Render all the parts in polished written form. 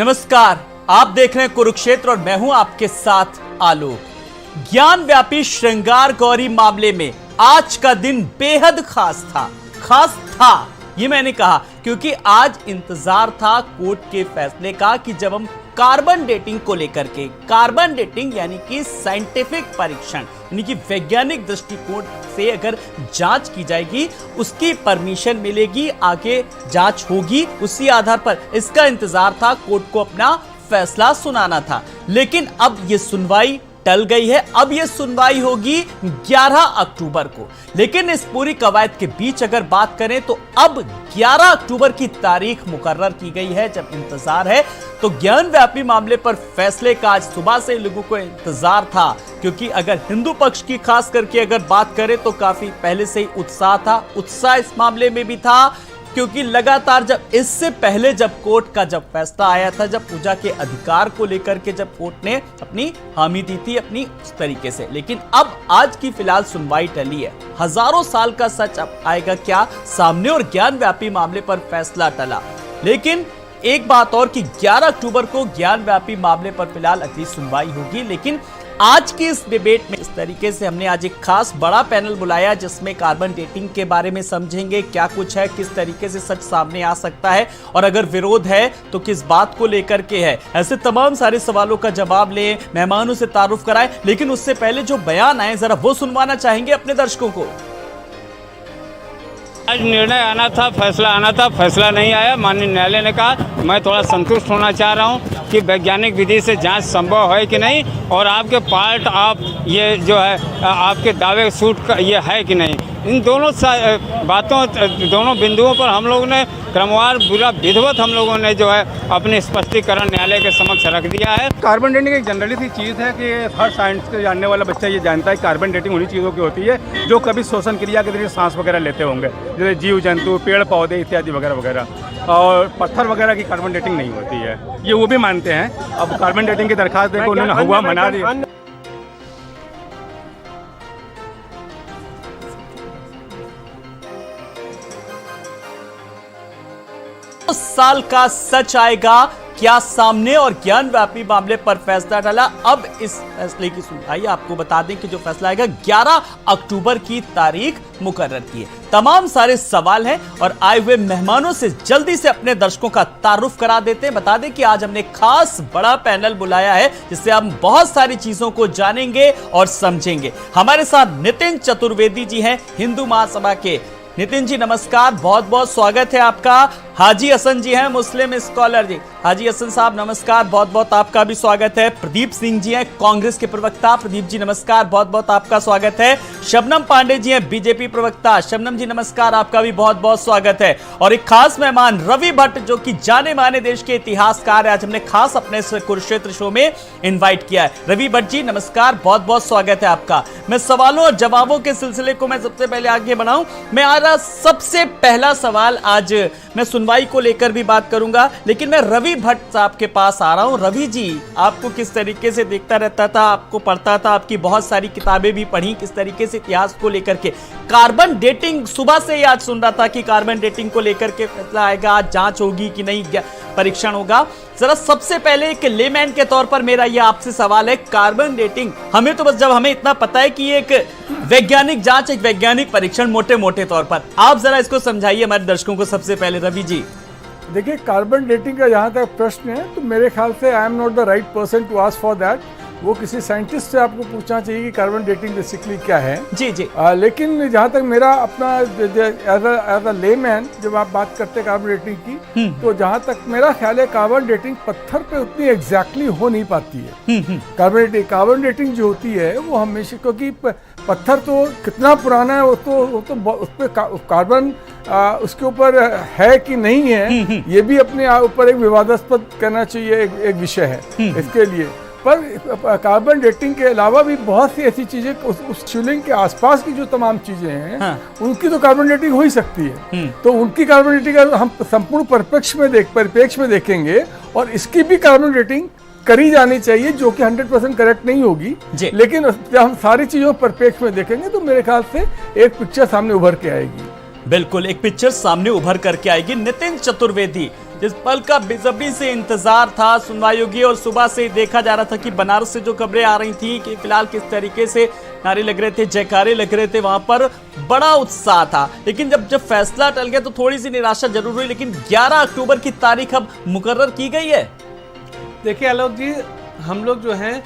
नमस्कार, आप देख रहे हैं कुरुक्षेत्र और मैं हूं आपके साथ आलोक। ज्ञान व्यापी श्रृंगार गौरी मामले में आज का दिन बेहद खास था। ये मैंने कहा क्योंकि आज इंतजार था कोर्ट के फैसले का कि जब हम कार्बन डेटिंग को लेकर के, कार्बन डेटिंग यानी कि साइंटिफिक परीक्षण यानी कि वैज्ञानिक दृष्टिकोण से अगर जांच की जाएगी, उसकी परमिशन मिलेगी, आगे जांच होगी, उसी आधार पर इसका इंतजार था, कोर्ट को अपना फैसला सुनाना था। लेकिन अब यह सुनवाई टल गई है। अब यह सुनवाई होगी 11 अक्टूबर को। लेकिन इस पूरी कवायद के बीच अगर बात करें तो अब 11 अक्टूबर की तारीख मुकर्रर की गई है। जब इंतजार है तो ज्ञान व्यापी मामले पर फैसले का आज सुबह से लोगों को इंतजार था, क्योंकि अगर हिंदू पक्ष की खास करके अगर बात करें तो काफी पहले से ही उत्साह था। उत्साह इस मामले में भी था क्योंकि लगातार जब इससे पहले जब कोर्ट का जब फैसला आया था, जब पूजा के अधिकार को लेकर के जब कोर्ट ने अपनी हामी दी थी अपनी उस तरीके से, लेकिन अब आज की फिलहाल सुनवाई टली है। हजारों साल का सच अब आएगा क्या सामने और ज्ञान व्यापी मामले पर फैसला टला। लेकिन एक बात और कि 11 अक्टूबर को ज्ञान व्यापी मामले पर फिलहाल अगली सुनवाई होगी। लेकिन आज की इस डिबेट में इस तरीके से हमने आज एक खास बड़ा पैनल बुलाया जिसमें कार्बन डेटिंग के बारे में समझेंगे, क्या कुछ है, किस तरीके से सच सामने आ सकता है और अगर विरोध है तो किस बात को लेकर के है। ऐसे तमाम सारे सवालों का जवाब लें, मेहमानों से तारुफ कराएं। लेकिन उससे पहले जो बयान आए जरा वो सुनवाना चाहेंगे अपने दर्शकों को। आज निर्णय आना था, फैसला आना था, फैसला नहीं आया। माननीय न्यायालय ने कहा मैं थोड़ा संतुष्ट होना चाह रहा हूं कि वैज्ञानिक विधि से जांच संभव है कि नहीं और आपके पार्ट ऑफ ये जो है आपके दावे सूट का ये है कि नहीं। इन दोनों बातों, दोनों बिंदुओं पर हम लोगों ने क्रमवार बुरा विधिवत हम लोगों ने जो है अपने स्पष्टीकरण न्यायालय के समक्ष रख दिया है। कार्बन डेटिंग एक जनरली सी चीज़ है कि हर साइंस के जानने वाला बच्चा ये जानता है कार्बन डेटिंग उन्हीं चीज़ों की होती है जो कभी श्वसन क्रिया के जरिए सांस वगैरह लेते होंगे, जैसे जीव जंतु, पेड़ पौधे इत्यादि वगैरह वगैरह। और पत्थर वगैरह की कार्बन डेटिंग नहीं होती है, ये वो भी मानते हैं। अब कार्बन डेटिंग की दरखास्त देखो उन्होंने हुआ मना दिया। साल का सच आएगा क्या सामने और ज्ञान व्यापी मामले पर फैसला डाला। अब इस फैसले की सुनवाई आपको बता दें कि जो फैसला आएगा 11 अक्टूबर की तारीख मुकर्रर की है। तमाम सारे सवाल हैं और आए हुए मेहमानों से जल्दी से अपने दर्शकों का तारुफ करा देते हैं। बता दें कि आज हमने खास बड़ा पैनल बुलाया है जिससे हम बहुत सारी चीजों को जानेंगे और समझेंगे। हमारे साथ नितिन चतुर्वेदी जी हैं, हिंदू महासभा के। नितिन जी नमस्कार, बहुत बहुत स्वागत है आपका। हाजी हसन जी हैं, मुस्लिम स्कॉलर जी। हाजी हसन साहब नमस्कार, बहुत बहुत आपका भी स्वागत है। प्रदीप सिंह जी हैं, कांग्रेस के प्रवक्ता। प्रदीप जी नमस्कार, बहुत बहुत आपका स्वागत है। शबनम पांडे जी हैं, बीजेपी प्रवक्ता। शबनम जी नमस्कार, आपका भी बहुत बहुत स्वागत है। और एक खास मेहमान रवि भट्ट जो कि जाने माने देश के इतिहासकार है, आज हमने खास अपने कुरुक्षेत्र शो में इन्वाइट किया है। रवि भट्ट जी नमस्कार, बहुत बहुत स्वागत है आपका। मैं सवालों और जवाबों के सिलसिले को मैं सबसे पहले आगे बढ़ाऊं। मैं आज सबसे पहला सवाल आज मैं सुनवाई को लेकर भी बात करूंगा, लेकिन मैं रवि भट्ट साहब के पास आ रहा हूं। रवि जी, आपको किस तरीके से देखता रहता था, आपको पढ़ता था, आपकी बहुत सारी किताबें भी पढ़ी, किस तरीके से इतिहास को लेकर के कार्बन डेटिंग सुबह से ही आज सुन रहा था कि कार्बन डेटिंग को लेकर के फैसला आएगा, आज जांच होगी कि नहीं, परीक्षण होगा। जरा सबसे पहले एक लेमैन के तौर पर मेरा यह आपसे सवाल है, कार्बन डेटिंग हमें तो बस जब हमें इतना पता है कि एक वैज्ञानिक जांच, एक वैज्ञानिक परीक्षण मोटे मोटे तौर पर, आप जरा इसको समझाइए हमारे दर्शकों को सबसे पहले। रवि जी देखिए, कार्बन डेटिंग का जहाँ तक प्रश्न है तो मेरे ख्याल से I am not the right person to ask for that. वो किसी साइंटिस्ट से आपको पूछना चाहिए कि कार्बन डेटिंग बेसिकली क्या है। जी जी। लेकिन जहाँ तक मेरा अपना एज अ लेमैन जब आप बात करते हैं कार्बन डेटिंग की, तो जहाँ तक मेरा ख्याल है कार्बन डेटिंग पत्थर पे उतनी एग्जैक्टली हो नहीं पाती है। कार्बन डेटिंग जो होती है वो हमेशा, क्योंकि पत्थर तो कितना पुराना है वो तो उस पर कार्बन उसके ऊपर है कि नहीं है, ये भी अपने ऊपर एक विवादास्पद कहना चाहिए, एक विषय है इसके लिए। पर कार्बन डेटिंग के अलावा भी बहुत सी ऐसी चीजें उस शिवलिंग के आसपास की जो तमाम चीजें हैं, हाँ। उनकी तो कार्बन डेटिंग हो ही सकती है। तो उनकी कार्बन डेटिंग हम संपूर्ण परिप्रेक्ष्य में देखेंगे और इसकी भी कार्बन डेटिंग करी जानी चाहिए, जो कि 100% करेक्ट नहीं होगी। लेकिन जब हम सारी चीजों परिप्रेक्ष्य में देखेंगे तो मेरे ख्याल से एक पिक्चर सामने उभर के आएगी। बिल्कुल, एक पिक्चर सामने उभर करके आएगी। नितिन चतुर्वेदी, जिस पल का बेसब्री से इंतजार था सुनवाई होगी और सुबह से देखा जा रहा था कि बनारस से जो खबरें आ रही थी कि फिलहाल किस तरीके से नारे लग रहे थे, जयकारे लग रहे थे, वहां पर बड़ा उत्साह था। लेकिन जब फैसला टल गया तो थोड़ी सी निराशा जरूर हुई। लेकिन 11 अक्टूबर की तारीख अब मुकर्रर की गई है। देखिए आलोक जी, हम लोग जो हैं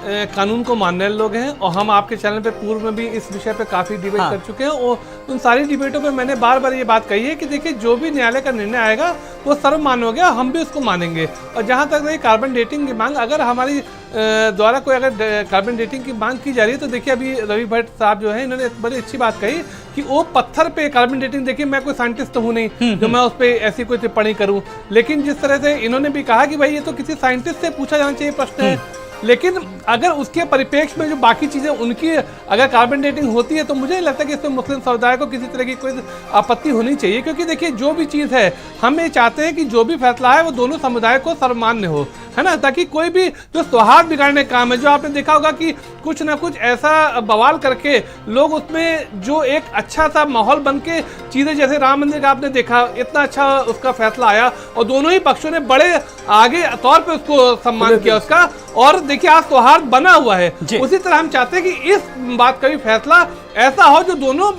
कानून को मानने वाले लोग हैं और हम आपके चैनल पे पूर्व में भी इस विषय पे काफ़ी डिबेट कर चुके हैं और उन सारी डिबेटों पे मैंने बार बार ये बात कही है कि देखिए जो भी न्यायालय का निर्णय आएगा वो सर्वमान्य हो गया, हम भी उसको मानेंगे। और जहाँ तक रही कार्बन डेटिंग की मांग, अगर हमारी द्वारा कोई अगर कार्बन डेटिंग की मांग की जा रही है तो देखिए अभी रवि भट्ट साहब जो है इन्होंने बड़ी अच्छी बात कही कि वो पत्थर पे कार्बन डेटिंग, देखिए मैं कोई साइंटिस्ट तो हूँ नहीं जो मैं उस पर ऐसी कोई टिप्पणी करूँ, लेकिन जिस तरह से इन्होंने भी कहा कि भाई ये तो किसी साइंटिस्ट से पूछा जाना चाहिए प्रश्न है, लेकिन अगर उसके परिप्रेक्ष्य में जो बाकी चीज़ें उनकी अगर कार्बन डेटिंग होती है तो मुझे नहीं लगता कि इसमें मुस्लिम समुदाय को किसी तरह की कोई आपत्ति होनी चाहिए। क्योंकि देखिए जो भी चीज़ है हम ये चाहते हैं कि जो भी फैसला है वो दोनों समुदाय को सर्वमान्य हो, है ना, ताकि कोई भी जो सौहार्द बिगाड़ने का काम है, जो आपने देखा होगा कि कुछ ना कुछ ऐसा बवाल करके लोग उसमें जो एक अच्छा सा माहौल बन के चीज़ें, जैसे राम मंदिर का आपने देखा इतना अच्छा उसका फैसला आया और दोनों ही पक्षों ने बड़े आगे तौर पे उसको सम्मान किया उसका, और देखिए आज सौहार्द बना हुआ है। उसी तरह हम चाहते हैं कि इस बात का भी फैसला ऐसा हो जो दोनों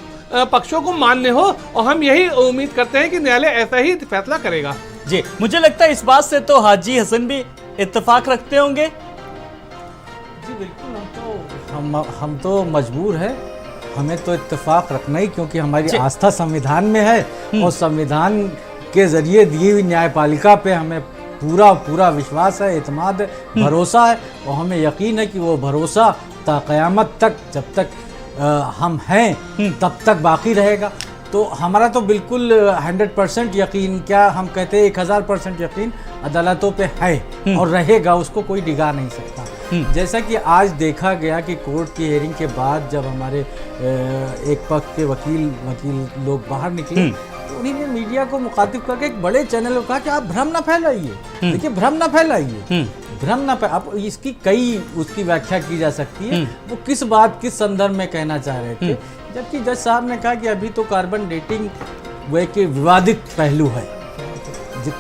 पक्षों को मान्य हो और हम यही उम्मीद करते हैं कि न्यायालय ऐसा ही फैसला करेगा। जी, मुझे लगता है इस बात से तो हाजी हसन भी इत्तेफाक रखते होंगे। जी बिल्कुल, हम तो मजबूर है, हमें तो इत्तेफाक रखना ही, क्योंकि हमारी आस्था संविधान में है और संविधान के जरिए दी हुई न्यायपालिका पे हमें पूरा विश्वास है, एतमाद है, भरोसा है और हमें यकीन है कि वो भरोसा क़यामत तक, जब तक हम हैं तब तक बाकी रहेगा। तो हमारा तो बिल्कुल 100% यकीन, क्या हम कहते हैं 1000% यकीन अदालतों पे है और रहेगा, उसको कोई डिगा नहीं सकता। जैसा कि आज देखा गया कि कोर्ट की हियरिंग के बाद जब हमारे एक पक्ष के वकील लोग बाहर निकले, उन्होंने मीडिया को मुखातिब करके एक बड़े चैनल को कहा कि आप भ्रम ना फैलाइए। देखिए भ्रम ना फैलाइए, भ्रम ना अब इसकी कई उसकी व्याख्या की जा सकती है, वो किस बात किस संदर्भ में कहना चाह रहे थे। जबकि जज साहब ने कहा कि अभी तो कार्बन डेटिंग वो एक विवादित पहलू है,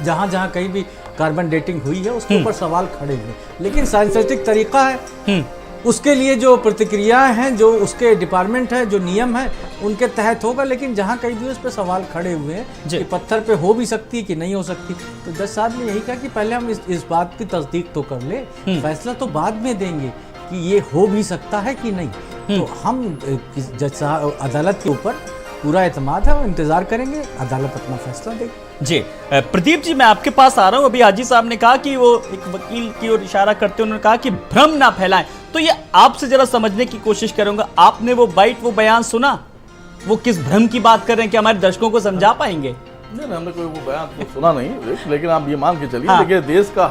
जहाँ जहाँ कहीं भी कार्बन डेटिंग हुई है उसके ऊपर सवाल खड़े हुए, लेकिन साइंटिफिक तरीका है, उसके लिए जो प्रतिक्रियाएं हैं, जो उसके डिपार्टमेंट है, जो नियम है उनके तहत होगा। लेकिन जहाँ कहीं भी उस पर सवाल खड़े हुए हैं कि पत्थर पे हो भी सकती है कि नहीं हो सकती, तो जज साहब ने यही कहा कि पहले हम इस बात की तस्दीक तो कर ले, फैसला तो बाद में देंगे कि ये हो भी सकता है कि नहीं। तो हम जज साहब अदालत के ऊपर पूरा एतमाद है और इंतजार करेंगे, अदालत अपना फैसला देगी। जी प्रदीप जी, मैं आपके पास आ रहा हूं। अभी हाजी साहब ने कहा कि वो एक वकील की ओर इशारा करते उन्होंने कहा कि भ्रम ना फैलाएं, तो ये आपसे जरा समझने की कोशिश करूंगा। आपने वो बयान सुना, वो किस भ्रम की बात कर रहे हैं कि हमारे दर्शकों को समझा पाएंगे? नहीं, हमने कोई वो बयान तो सुना नहीं, लेकिन आप ये मान के चलिए, देखिए देश का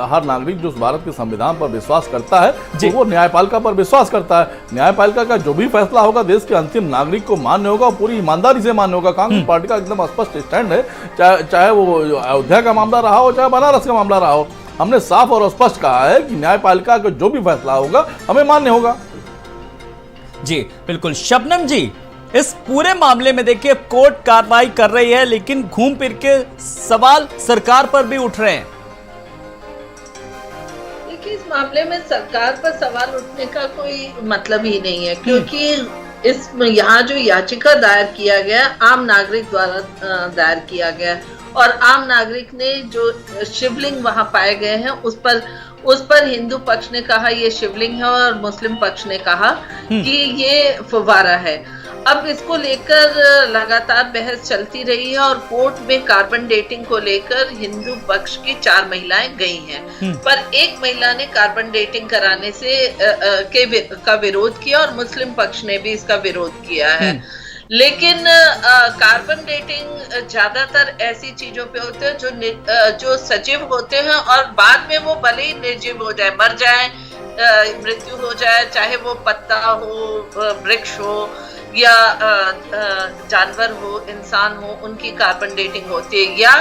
हर नागरिक जो भारत के संविधान पर विश्वास करता है तो वो न्यायपालिका पर विश्वास करता है। न्यायपालिका का जो भी फैसला होगा देश के अंतिम नागरिक को मान्य होगा और पूरी ईमानदारी से मान्य होगा। कांग्रेस पार्टी का एकदम स्पष्ट स्टैंड है, चाहे वो अयोध्या का मामला रहा हो, चाहे बनारस का मामला रहा हो। हमने साफ और स्पष्ट कहा है कि न्यायपालिका का जो भी फैसला होगा हमें मान्य होगा। जी बिल्कुल। शबनम जी, इस पूरे मामले में देखिए कोर्ट कार्रवाई कर रही है, लेकिन घूम फिर के सवाल सरकार पर भी उठ रहे हैं। देखिए इस मामले में सरकार पर सवाल उठने का कोई मतलब ही नहीं है, क्योंकि इस यहाँ जो याचिका दायर किया गया आम नागरिक द्वारा दायर किया गया और आम नागरिक ने जो शिवलिंग वहां पाए गए हैं उस पर हिंदू पक्ष ने कहा ये शिवलिंग है और मुस्लिम पक्ष ने कहा कि ये फव्वारा है। अब इसको लेकर लगातार बहस चलती रही है और कोर्ट में कार्बन डेटिंग को लेकर हिंदू पक्ष की 4 महिलाएं गई हैं, पर एक महिला ने कार्बन डेटिंग कराने से का विरोध किया और मुस्लिम पक्ष ने भी इसका विरोध किया है। लेकिन कार्बन डेटिंग ज्यादातर ऐसी चीजों पे होते हैं जो सजीव होते हैं और बाद में वो भले ही निर्जीव हो जाए, मर जाए, मृत्यु हो जाए, चाहे वो पत्ता हो, वृक्ष हो या जानवर हो, इंसान हो, उनकी कार्बन डेटिंग होती है, या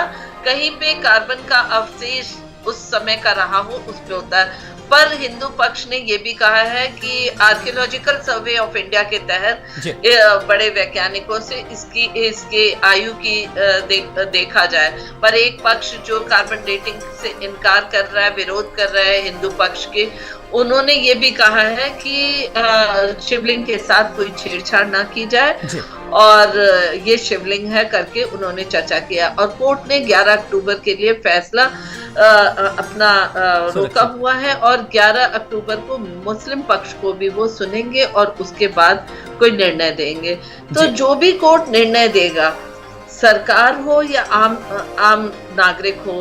कहीं पे कार्बन का अवशेष उस समय का रहा हो उस पे होता है। पर हिंदू पक्ष ने ये भी कहा है कि आर्कियोलॉजिकल सर्वे ऑफ इंडिया के तहत बड़े वैज्ञानिकों से इसके आयु की देखा जाए। पर एक पक्ष जो कार्बन डेटिंग से इनकार कर रहा है, विरोध कर रहा है हिंदू पक्ष के, उन्होंने ये भी कहा है कि शिवलिंग के साथ कोई छेड़छाड़ ना की जाए और ये शिवलिंग है करके उन्होंने चर्चा किया। और कोर्ट ने 11 अक्टूबर के लिए फैसला अपना रोका हुआ है और 11 अक्टूबर को मुस्लिम पक्ष को भी वो सुनेंगे और उसके बाद कोई निर्णय देंगे। तो जो भी कोर्ट निर्णय देगा, सरकार हो या आम नागरिक हो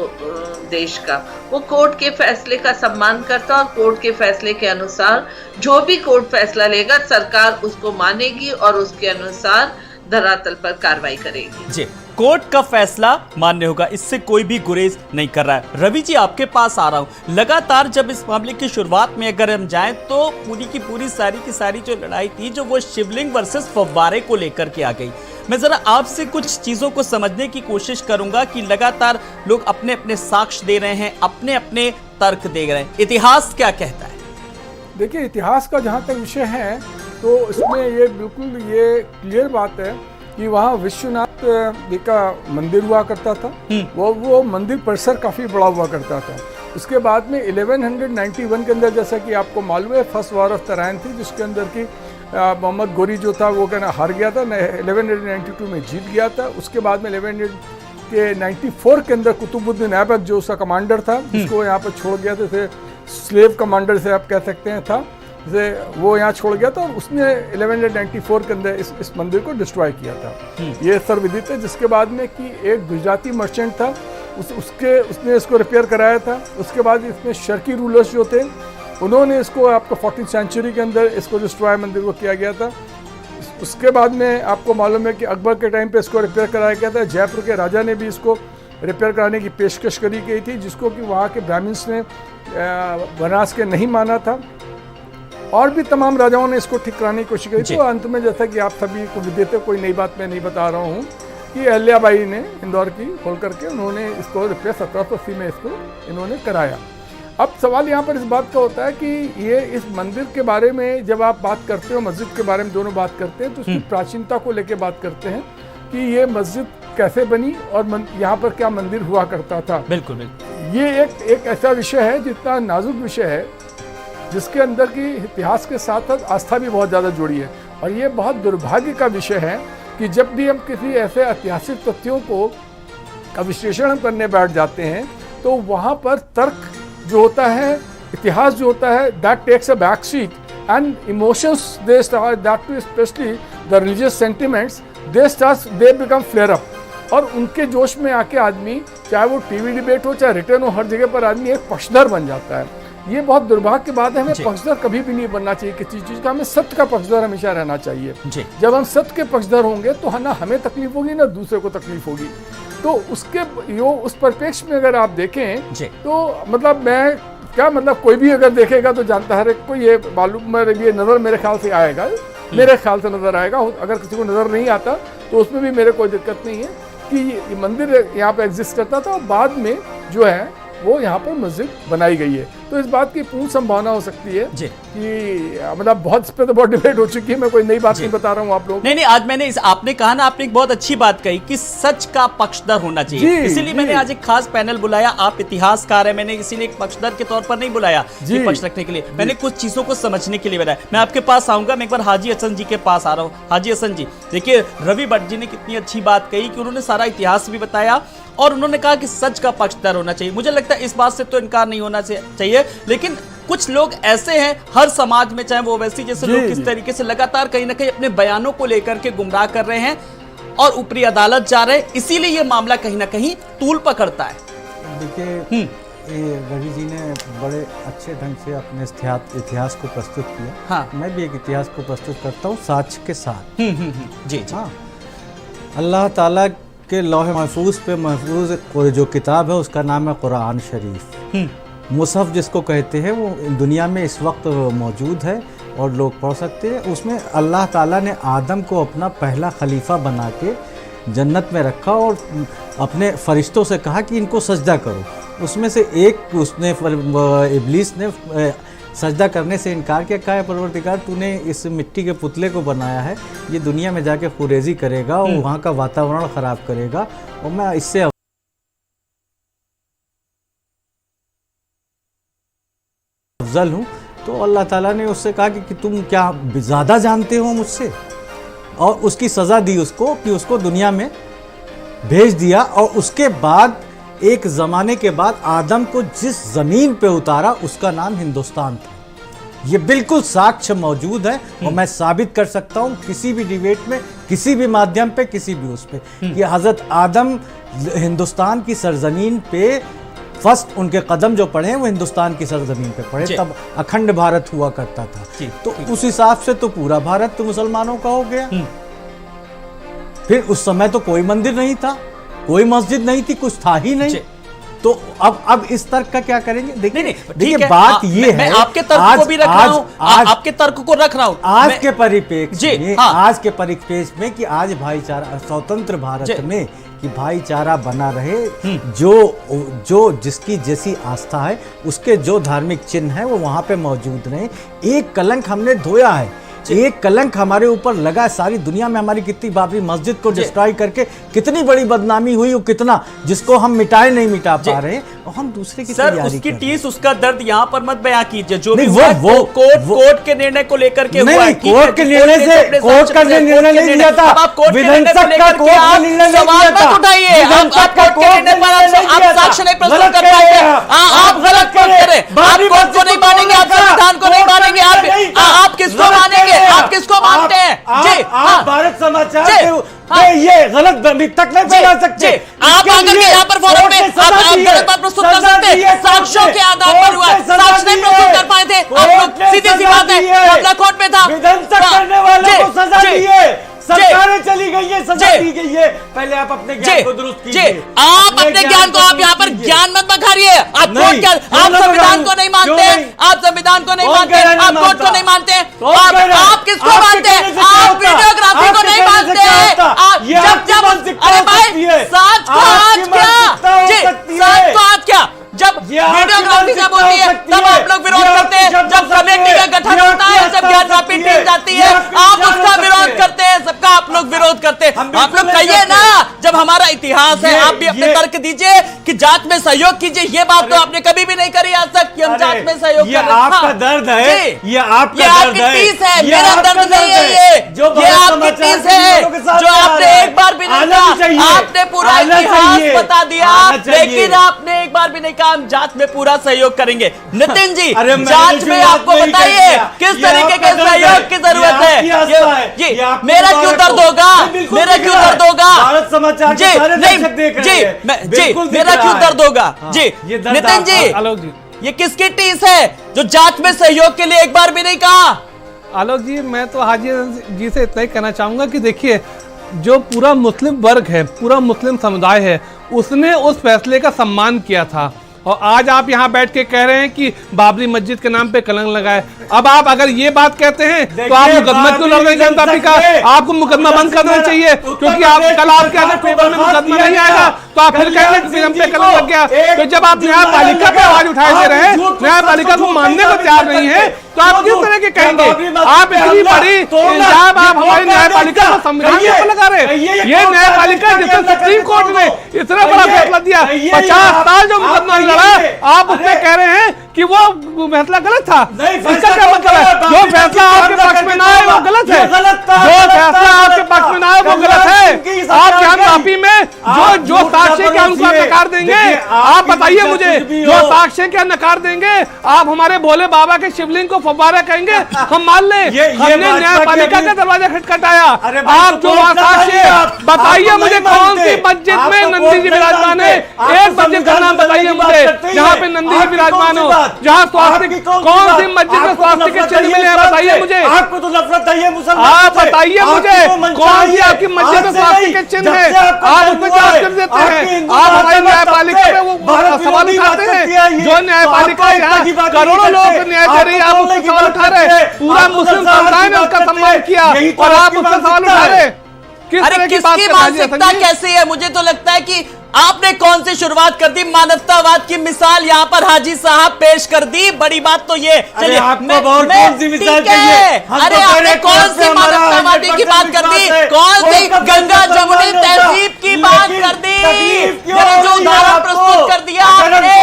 देश का, वो कोर्ट के फैसले का सम्मान करता और कोर्ट के फैसले के अनुसार जो भी कोर्ट फैसला लेगा सरकार उसको मानेगी और उसके अनुसार धरातल पर कार्रवाई करेगी। जी, कोर्ट का फैसला मान्य होगा, इससे कोई भी गुरेज नहीं कर रहा है। रवि जी, आपके पास आ रहा हूं। लगातार जब इस मामले की शुरुआत में अगर हम जाएं तो पूरी की पूरी सारी की सारी जो लड़ाई थी, जो वो शिवलिंग वर्सेस फव्वारे को लेकर के आ गई। मैं जरा आपसे कुछ चीजों को समझने की कोशिश करूंगा कि लगातार लोग अपने अपने साक्ष्य दे रहे हैं, अपने अपने तर्क दे रहे हैं, इतिहास क्या कहता है? देखिए, इतिहास का जहाँ तक विषय है तो इसमें ये बिल्कुल ये क्लियर बात है कि वहाँ विश्वनाथ जी का मंदिर हुआ करता था। वो मंदिर परिसर काफ़ी बड़ा हुआ करता था। उसके बाद में 1191 के अंदर, जैसा कि आपको मालूम है, फर्स्ट वॉर ऑफ तराइन थी, जिसके अंदर की मोहम्मद गोरी जो था वो कहना हार गया था, 1192 में जीत गया था। उसके बाद में 1194 के अंदर कुतुबुद्दीन ऐबक जो उसका कमांडर था, जिसको यहाँ पर छोड़ गया था, स्लेव कमांडर से आप कह सकते हैं था, जैसे वो यहाँ छोड़ गया था और उसने 1194 के अंदर इस मंदिर को डिस्ट्रॉय किया था। ये सर्वविदित है। जिसके बाद में कि एक गुजराती मर्चेंट था, उसने इसको रिपेयर कराया था। उसके बाद इसमें शर्की रूलर्स जो थे उन्होंने इसको आपको 14th सेंचुरी के अंदर इसको डिस्ट्रॉय मंदिर को किया गया था। उसके बाद में आपको मालूम है कि अकबर के टाइम पे इसको रिपेयर कराया गया था। जयपुर के राजा ने भी इसको रिपेयर कराने की पेशकश करी गई थी, जिसको कि वहाँ के ब्राह्मण्स ने बनारस के नहीं माना था और भी तमाम राजाओं ने इसको ठीक कराने की कोशिश की। तो अंत में, जैसा कि आप सभी को विदित है, कोई नई बात मैं नहीं बता रहा हूँ, कि अहल्याबाई ने इंदौर की खोल करके उन्होंने इसको रिपेयर 1780 में इसको इन्होंने कराया। अब सवाल यहाँ पर इस बात का होता है कि ये इस मंदिर के बारे में जब आप बात करते हो, मस्जिद के बारे में दोनों बात करते हैं, तो उसकी प्राचीनता को लेकर बात करते हैं कि ये मस्जिद कैसे बनी और यहाँ पर क्या मंदिर हुआ करता था। बिल्कुल बिल्कुल। ये एक ऐसा विषय है, जितना नाजुक विषय है, जिसके अंदर की इतिहास के साथ साथ आस्था भी बहुत ज़्यादा जुड़ी है। और ये बहुत दुर्भाग्य का विषय है कि जब भी हम किसी ऐसे ऐतिहासिक तथ्यों का विश्लेषण करने बैठ जाते हैं तो वहाँ पर तर्क जो होता है, इतिहास जो होता है, that takes a back seat and emotions they start, that too specially the religious sentiments, they become flare up. और उनके जोश में आके आदमी, चाहे वो टीवी डिबेट हो चाहे रिटर्न हो, हर जगह पर आदमी एक पक्षधर बन जाता है। ये बहुत दुर्भाग्य की बात है। हमें पक्षधर कभी भी नहीं बनना चाहिए किसी चीज़ का, हमें सत्य का पक्षधर हमेशा रहना चाहिए। जब हम सत्य के पक्षधर होंगे तो ना हमें तकलीफ होगी ना दूसरे को तकलीफ होगी। तो उस परिप्रेक्ष्य में अगर आप देखें तो मतलब मैं क्या मतलब कोई भी अगर देखेगा तो जानता है, हर एक को ये मालूम, ये नज़र मेरे ख्याल से आएगा, मेरे ख्याल से नज़र आएगा। अगर किसी को नज़र नहीं आता तो उसमें भी मेरे कोई दिक्कत नहीं है कि ये मंदिर यहाँ पे एग्जिस्ट करता था और बाद में जो है वो यहाँ पर मस्जिद बनाई गई है। तो इस बात की पूर्ण संभावना हो सकती है कि मतलब बहुत इस पे तो बहुत डिबेट हो चुकी है, मैं कोई नई बात नहीं बता रहा हूँ आप लोग। नहीं, आज मैंने आपने कहा ना, आपने एक बहुत अच्छी बात कही कि सच का पक्षधर होना चाहिए, इसीलिए मैंने आज एक खास पैनल बुलाया। आप इतिहासकार है, मैंने इसीलिए एक पक्षधर के तौर पर नहीं बुलाया कि पक्ष रखने के लिए, मैंने कुछ चीजों को समझने के लिए बताया। मैं आपके पास आऊंगा, मैं एक बार हाजी हसन जी के पास आ रहा हूँ। हाजी हसन जी, देखिए रवि भट्ट जी ने कितनी अच्छी बात कही कि उन्होंने सारा इतिहास भी बताया और उन्होंने कहा कि सच का पक्षधर होना चाहिए। मुझे लगता है इस बात से तो इनकार नहीं होना चाहिए, लेकिन कुछ लोग ऐसे हैं हर समाज में, चाहे वो वैसी जैसे लोग किस तरीके से लगातार कहीं ना कहीं अपने बयानों को लेकर के गुमराह कर रहे हैं और ऊपरी अदालत जा रहे हैं, इसीलिए ये मामला कहीं ना कहीं तूल पकड़ता है। देखिए, रवि जी ने बड़े अच्छे ढंग से अपने इतिहास को प्रस्तुत किया। हाँ, मैं भी एक इतिहास को प्रस्तुत करता हूँ साक्ष्य के साथ। जी। हाँ, अल्लाह ताला के लौह महफूज पे महफूज जो किताब है उसका नाम है कुरान शरीफ। मुसहफ जिसको कहते हैं वो दुनिया में इस वक्त मौजूद है और लोग पढ़ सकते हैं। उसमें अल्लाह ताला ने आदम को अपना पहला खलीफा बना के जन्नत में रखा और अपने फरिश्तों से कहा कि इनको सजदा करो। उसमें से एक उसने इब्लीस ने सजदा करने से इनकार किया, कहा है परवरदिगार तूने इस मिट्टी के पुतले को बनाया है, ये दुनिया में जाके खुरेजी करेगा और वहाँ का वातावरण ख़राब करेगा और मैं इससे अफजल हूँ। तो अल्लाह ताला ने उससे कहा कि तुम क्या ज़्यादा जानते हो मुझसे, और उसकी सज़ा दी उसको कि उसको दुनिया में भेज दिया। और उसके बाद एक ज़माने के बाद आदम को जिस ज़मीन पे उतारा उसका नाम हिंदुस्तान था। ये बिल्कुल साक्ष्य मौजूद है और मैं साबित कर सकता हूँ किसी भी डिबेट में, किसी भी माध्यम पे, किसी भी उस पे, कि हज़रत आदम हिंदुस्तान की सरजमीन पे फर्स्ट उनके कदम जो पड़े हैं वो हिंदुस्तान की सरजमीन पे पड़े, तब अखंड भारत हुआ करता था। तो उस हिसाब से तो पूरा भारत तो मुसलमानों का हो गया। फिर उस समय तो कोई मंदिर नहीं था, कोई मस्जिद नहीं थी, कुछ था ही नहीं। तो अब इस तर्क का क्या करेंगे? देखिए बात ये है, मैं आपके तर्क को भी रख रहा हूं, आपके तर्क को रख रहा हूं आज के परिप्रेक्ष्य में, आज के परिप्रेक्ष्य में कि आज भाईचारा स्वतंत्र भारत में कि भाईचारा बना रहे, जो जिसकी जैसी आस्था है उसके जो धार्मिक चिन्ह है वो वहां पे मौजूद रहे। एक कलंक हमने धोया है, एक कलंक हमारे ऊपर लगा है। सारी दुनिया में हमारी कितनी बाबरी मस्जिद को डिस्ट्रॉय करके कितनी बड़ी बदनामी हुई, और कितना जिसको हम नहीं मिटा पा रहे हैं, और हम दूसरे की सर उसकी टीस, उसका दर्द यहाँ पर मत बयां कीजिए। जो भी वो कोर्ट के निर्णय को लेकर के हुआ है, कोर्ट के निर्णय से, कोर्ट का निर्णय नहीं लिया था, विधानसभा का कोर्ट का निर्णय सवाल मत उठाइए। आप कोर्ट के निर्णय पर आप साक्ष्य नहीं प्रस्तुत कर पाएंगे, आप गलत बात करें, आप कोर्ट को नहीं मानेंगे, आप संविधान को नहीं मानेंगे, आप किसको मानेंगे, आप किसको मानते हैं? जी, आप भारत समाचार ये गलत तक नहीं फैला सकते। आप आकर के यहाँ पर फोरम में आप गलत बात प्रस्तुत कर सकते, साक्ष्यों के आधार पर हुआ, साक्ष्य नहीं प्रस्तुत कर पाए थे आप लोग, सीधी सी बात है, मामला कोर्ट में था। विध्वंसक करने वालों को सजा दी है, सरकारें चली गई है, सजा दी गई है। पहले आप अपने ज्ञान को दुरुस्त कीजिए। आप अपने ज्ञान को, आप यहाँ पर ज्ञान मत बखारिए। आप कोर्ट क्या, आप संविधान को नहीं मानते, आप संविधान को नहीं मानते, आप कोर्ट को नहीं मानते, आप किसको मानते हैं? आप वीडियोग्राफी को नहीं मानते हैं। आप जब अरे भाई साथ को आज क्या जी, साथ को आज क्या, जब वीडियोग्राफी जब होती है तब आप लोग विरोध करते हैं, जब कमेटी का गठन होता है, जब ज्ञानवापी टीम जाती है आप उसका विरोध करते हैं, सबका आप लोग विरोध करते हैं। आप लोग कहिए ना, जब हमारा इतिहास है, आप भी अपने तर्क दीजिए कि जांच में सहयोग कीजिए। ये बात तो आपने कभी भी नहीं करी आज तक कि हम जांच में सहयोग कर रहे हैं। आपका दर्द है, ये आपका दर्द है, टीस है, मेरा दर्द नहीं है। ये आपकी टीस है जो आपने एक बार भी नहीं कहा, आपने पूरा इतिहास बता दिया, लेकिन आपने एक बार भी नहीं कहा हम जांच में पूरा सहयोग करेंगे। नितिन जी, जांच में आपको बताइए किस तरीके के सहयोग की जरूरत है। जी, मेरा क्यों दर्द होगा, मेरा क्यों दर्द होगा? भारत समाचार जी नहीं जी, मेरा क्यों दर्द होगा? जी नितिन जी, ये किसकी टीस है जो जांच में सहयोग के लिए एक बार भी नहीं कहा? आलोक जी, मैं तो हाजी जी से इतना ही कहना चाहूंगा कि देखिए, जो पूरा मुस्लिम वर्ग है, पूरा मुस्लिम समुदाय है, उसने उस फैसले का सम्मान किया था। और आज आप यहाँ बैठ के कह रहे हैं कि बाबरी मस्जिद के नाम पे कलंक लगाए। अब आप अगर ये बात कहते हैं तो आप मुकदमा क्यों लड़ रहे हैं जनता पार्टी का? आपको मुकदमा बंद कर देना चाहिए, क्योंकि आप कल आपके अगर पेपर में मुकदमा नहीं आएगा तो आप फिर कहेंगे कि हम पे कलंक लग गया। तो जब आप न्यायपालिका पे आवाज उठाए दे रहे हैं, न्यायपालिका को मानने को तैयार नहीं है, तो आप किस तरह के कहेंगे? आप इतनी बड़ी इल्जाम आप हमारी न्यायपालिका को संविधान के ऊपर लगा रहे हैं। ये न्यायपालिका जिसने सुप्रीम कोर्ट ने इतना बड़ा फैसला दिया, 50 साल जो मुकदमा लड़ा, आप उसमें कह रहे हैं कि वो फैसला गलत था। इसका क्या मतलब है? जो फैसला आपके पक्ष में ना आए वो गलत है, जो फैसला आपके पक्ष में ना आए वो गलत है। आप ज्ञानवापी में जो साक्ष्य क्या उनको नकार देंगे? आप बताइए मुझे, जो साक्ष्य क्या नकार देंगे? आप हमारे भोले बाबा के शिवलिंग को फव्वारा कहेंगे, हम मान ले। हमने न्यायपालिका का दरवाजा खटखटाया, आप जो साक्ष्य बताइए मुझे, कौन सी मस्जिद में नंदी जी विराजमान है? एक मस्जिद का नाम बताइए मुझे जहाँ पे नंदी जी विराजमान हो, जहाँ स्वास्थ्य, कौन सी मस्जिद में स्वास्थ्य के चिन्ह मिले हैं? बताइए मुझे। आपको तो नफरत है मुसलमान, आप बताइए मुझे, कौन सी आपकी मस्जिद में स्वास्थ्य के चिन्ह है? आप उसमें जांच कर देते हैं। आप हमारी न्यायपालिका में वो सवाल उठाते हैं, जो न्यायपालिका यहाँ करोड़ों लोग न्याय दे रही है, आप उससे सवाल उठा रहे हैं। पूरा मुस्लिम समुदाय ने उसका सम्मान किया और आप उससे सवाल उठा रहे हैं। अरे किसकी मानसिकता कैसी है? मुझे तो लगता है कि आपने कौन सी शुरुआत कर दी? मानवतावाद की मिसाल यहाँ पर हाजी साहब पेश कर दी। बड़ी बात तो ये, चलिए आपको बहुत कौन सी मिसाल चाहिए? अरे आपने कौन सी मानवतावादी की बात कर दी? कौन सी गंगा जमुनी तहजीब की बात कर दी? जो उदाहरण प्रस्तुत कर दिया आपने,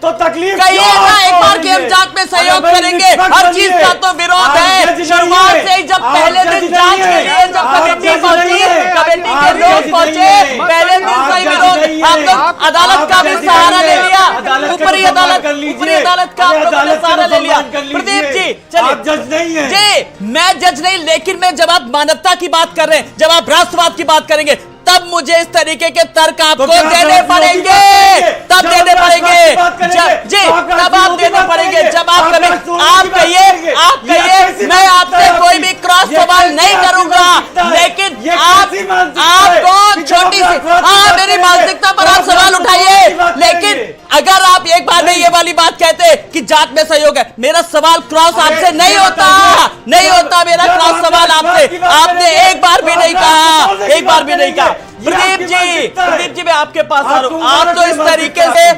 तो तकलीफ कहिएगा एक बार कि हम जांच में सहयोग करेंगे। हर चीज का तो विरोध है। शुरुआत से ही जब पहले दिन जांच के लिए जब कमेटी पहुंची, कमेटी के लोग पहुंचे, पहले दिन से ही विरोध। आप लोग अदालत का भी सहारा ले लिया, ऊपरी अदालत का आप लोगों ने सहारा ले लिया। प्रदीप जी चलिए, जज नहीं है जी मैं जज नहीं, लेकिन मैं जब आप मानवता की बात कर रहे हैं, जब आप राष्ट्रवाद की बात करेंगे, तब मुझे इस तरीके के तर्क आपको देने पड़ेंगे, तब देने पड़ेंगे जी, तब आप देने पड़ेंगे। जब आप कहिए मैं आपसे कोई भी क्रॉस सवाल नहीं करूंगा, लेकिन आपको छोटी सी मेरी मानसिकता पर आप सवाल उठाइए, लेकिन अगर आप एक बार में ये वाली बात कहते कि जांच में सहयोग है, मेरा सवाल क्रॉस आपसे नहीं होता मेरा क्रॉस सवाल आपसे, आपने एक बार भी नहीं कहा, एक बार भी नहीं कहा। प्रदीप जी मैं आपके पास आ रहा हूं। आप तो इस तरीके से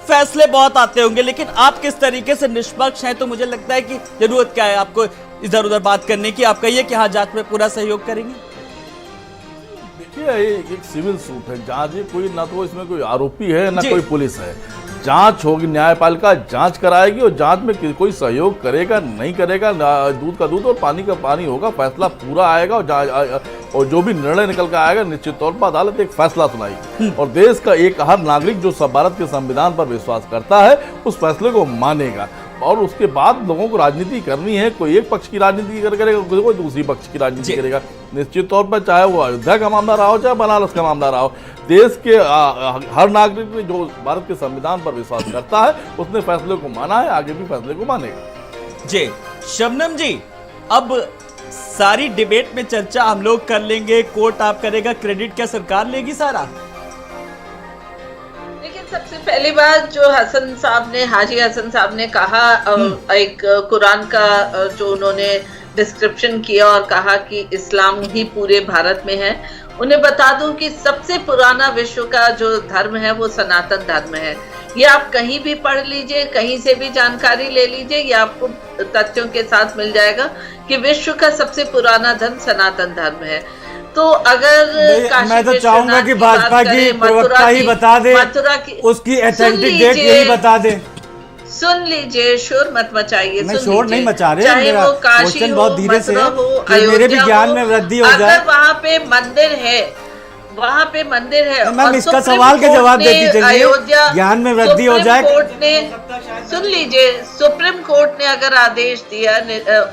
फैसले बहुत आते होंगे, लेकिन आप किस तरीके से निष्पक्ष हैं? तो मुझे लगता है कि जरूरत क्या है आपको इधर उधर बात करने की? आप कहिए कि हाँ जांच में पूरा सहयोग करेंगे। देखिए एक सिविल सूट है, जांच कोई ना तो इसमें कोई आरोपी है ना कोई पुलिस है। जांच होगी, न्यायपालिका जांच कराएगी और जांच में कोई सहयोग करेगा नहीं करेगा, दूध का दूध और पानी का पानी होगा, फैसला पूरा आएगा और जो भी निर्णय निकल कर आएगा निश्चित तौर पर अदालत एक फैसला सुनाएगी और देश का एक हर नागरिक जो भारत के संविधान पर विश्वास करता है उस फैसले को मानेगा। और उसके बाद लोगों को राजनीति करनी है, कोई एक पक्ष की राजनीति करेगा, कोई दूसरी पक्ष की राजनीति करेगा। निश्चित तौर पर चाहे वो अयोध्या का मामला रहा हो चाहे बनारस का मामला रहा हो, देश के हर नागरिक ने जो भारत के संविधान पर विश्वास करता है उसने फैसले को माना है, आगे भी फैसले को मानेगा। जी शबनम जी, अब सारी डिबेट में चर्चा हम लोग कर लेंगे, कोर्ट आप करेगा, क्रेडिट क्या सरकार लेगी सारा? सबसे पहली बात जो हाजी हसन साहब ने कहा, एक कुरान का जो उन्होंने डिस्क्रिप्शन किया और कहा कि इस्लाम ही पूरे भारत में है, उन्हें बता दूं कि सबसे पुराना विश्व का जो धर्म है वो सनातन धर्म है। ये आप कहीं भी पढ़ लीजिए, कहीं से भी जानकारी ले लीजिए, ये आपको तथ्यों के साथ मिल जाएगा कि विश्व का सबसे पुराना धर्म सनातन धर्म है। तो अगर मैं तो चाहूंगा कि भाजपा की प्रवक्ता ही बता दे, उसकी ऑथेंटिक डेट यही बता दे। सुन लीजिए, शोर मत मचाइए। मैं शोर नहीं मचा रहे, चाहे वो काशी हो, मथुरा हो, मेरे भी ज्ञान में वृद्धि हो जाए। अगर वहाँ पे मंदिर है मैम इसका सवाल के जवाब देती चलिए, ज्ञान में वृद्धि हो जाए। कोर्ट ने सुन लीजिए, सुप्रीम कोर्ट ने अगर आदेश दिया,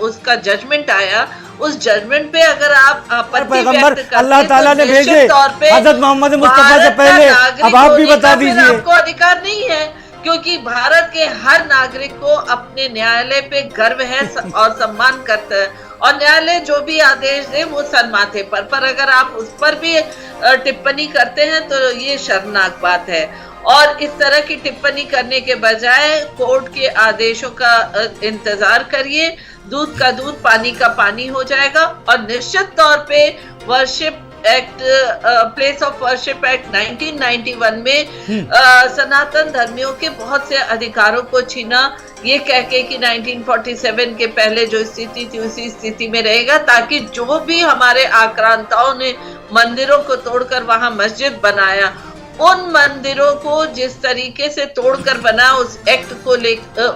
उसका जजमेंट आया, उस जजमेंट पे अगर आप आपत्ति व्यक्त करते अल्लाह ताला ने भेजे हज़रत मोहम्मद मुस्तफा से पहले, अब आप भी बता दीजिए। आपको अधिकार नहीं है, क्योंकि भारत के हर नागरिक को अपने न्यायालय पे गर्व है और सम्मान करता है, और न्यायालय जो भी आदेश दे वो सर माथे पर अगर आप उस पर भी टिप्पणी करते हैं तो ये शर्मनाक बात है। और इस तरह की टिप्पणी करने के बजाय कोर्ट के आदेशों का इंतजार करिए, दूध का दूध पानी का पानी हो जाएगा। और निश्चित तौर पे worship act, place of worship act 1991 में सनातन धर्मियों के बहुत से अधिकारों को छीना, ये कह के कि 1947 के पहले जो स्थिति थी उसी स्थिति में रहेगा, ताकि जो भी हमारे आक्रांताओं ने मंदिरों को तोड़कर वहां मस्जिद बनाया, उन मंदिरों को जिस तरीके से तोड़कर बना, उस एक्ट को ले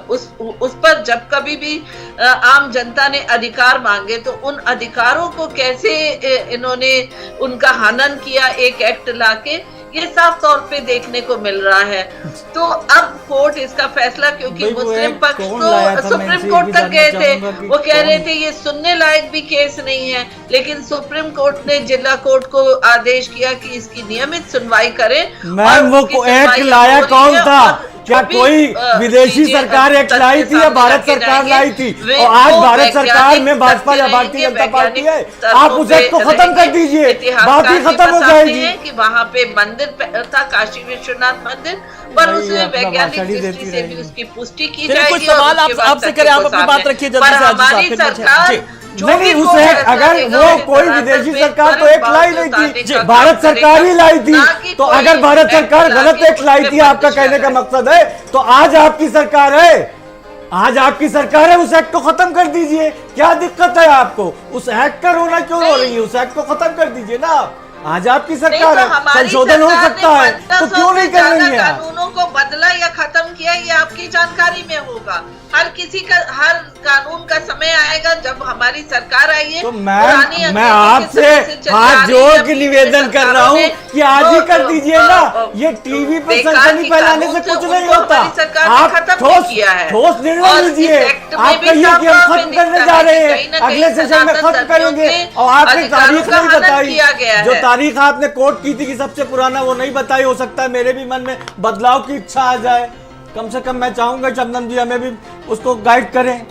उस पर जब कभी भी आम जनता ने अधिकार मांगे तो उन अधिकारों को कैसे इन्होंने उनका हनन किया एक एक्ट लाके, ये साफ तौर पे देखने को मिल रहा है। तो अब कोर्ट इसका फैसला, क्योंकि मुस्लिम पक्ष तो सुप्रीम कोर्ट तक गए थे, वो कह रहे थे ये सुनने लायक भी केस नहीं है, लेकिन सुप्रीम कोर्ट ने जिला कोर्ट को आदेश किया कि इसकी नियमित सुनवाई करें। मैम वो एक्ट लाया कौन था? क्या कोई विदेशी सरकार एक्ट लाई थी या भारत सरकार लाई थी? और आज भारत सरकार में भाजपा या भारतीय जनता पार्टी है, आप उस एक्ट को खत्म कर दीजिए, बात ही खत्म हो जाएगी। कि वहाँ पे मंदिर था, काशी विश्वनाथ मंदिर, पर उसमें वैज्ञानिक दृष्टि से भी उसकी पुष्टि की जाएगी। सवाल आपसे करें, आप अपनी बात रखिए जल्दी से। हमारी सरकार नहीं, उस अगर वो कोई विदेशी सरकार तो एक लाई नहीं थी, भारत सरकार ही लाई थी। तो अगर भारत सरकार गलत एक लाई थी, आपका कहने का मकसद है, तो आज आपकी सरकार है, आज आपकी सरकार है, उस एक्ट को खत्म कर दीजिए। क्या दिक्कत है आपको? उस एक्ट का रोना क्यों हो रही है? उस एक्ट को खत्म कर दीजिए ना। आज आपकी सरकार है, संशोधन हो सकता है, तो क्यों नहीं कर रही है? कानूनों को बदला या खत्म किया, ये आपकी जानकारी में होगा। हर किसी का, हर कानून का समय आएगा जब हमारी सरकार आई है। तो मैं आपसे हाथ जोड़ के निवेदन कर रहा हूँ कि आज ही कर दीजिए ना। ये टीवी पर सनसनी फैलाने से कुछ नहीं होता। आप ठोस निर्णय लीजिए। आप कहिए कि हम खत्म करने जा रहे हैं, अगले सेशन में खत्म करेंगे, और आपने तारीख नहीं बताई। जो तारीख आपने कोट की थी कि सबसे पुराना, वो नहीं बताई। हो सकता है मेरे भी मन में बदलाव की इच्छा आ जाए। कम से कम मैं चाहूंगा शबनम जी हमें भी उसको गाइड करें।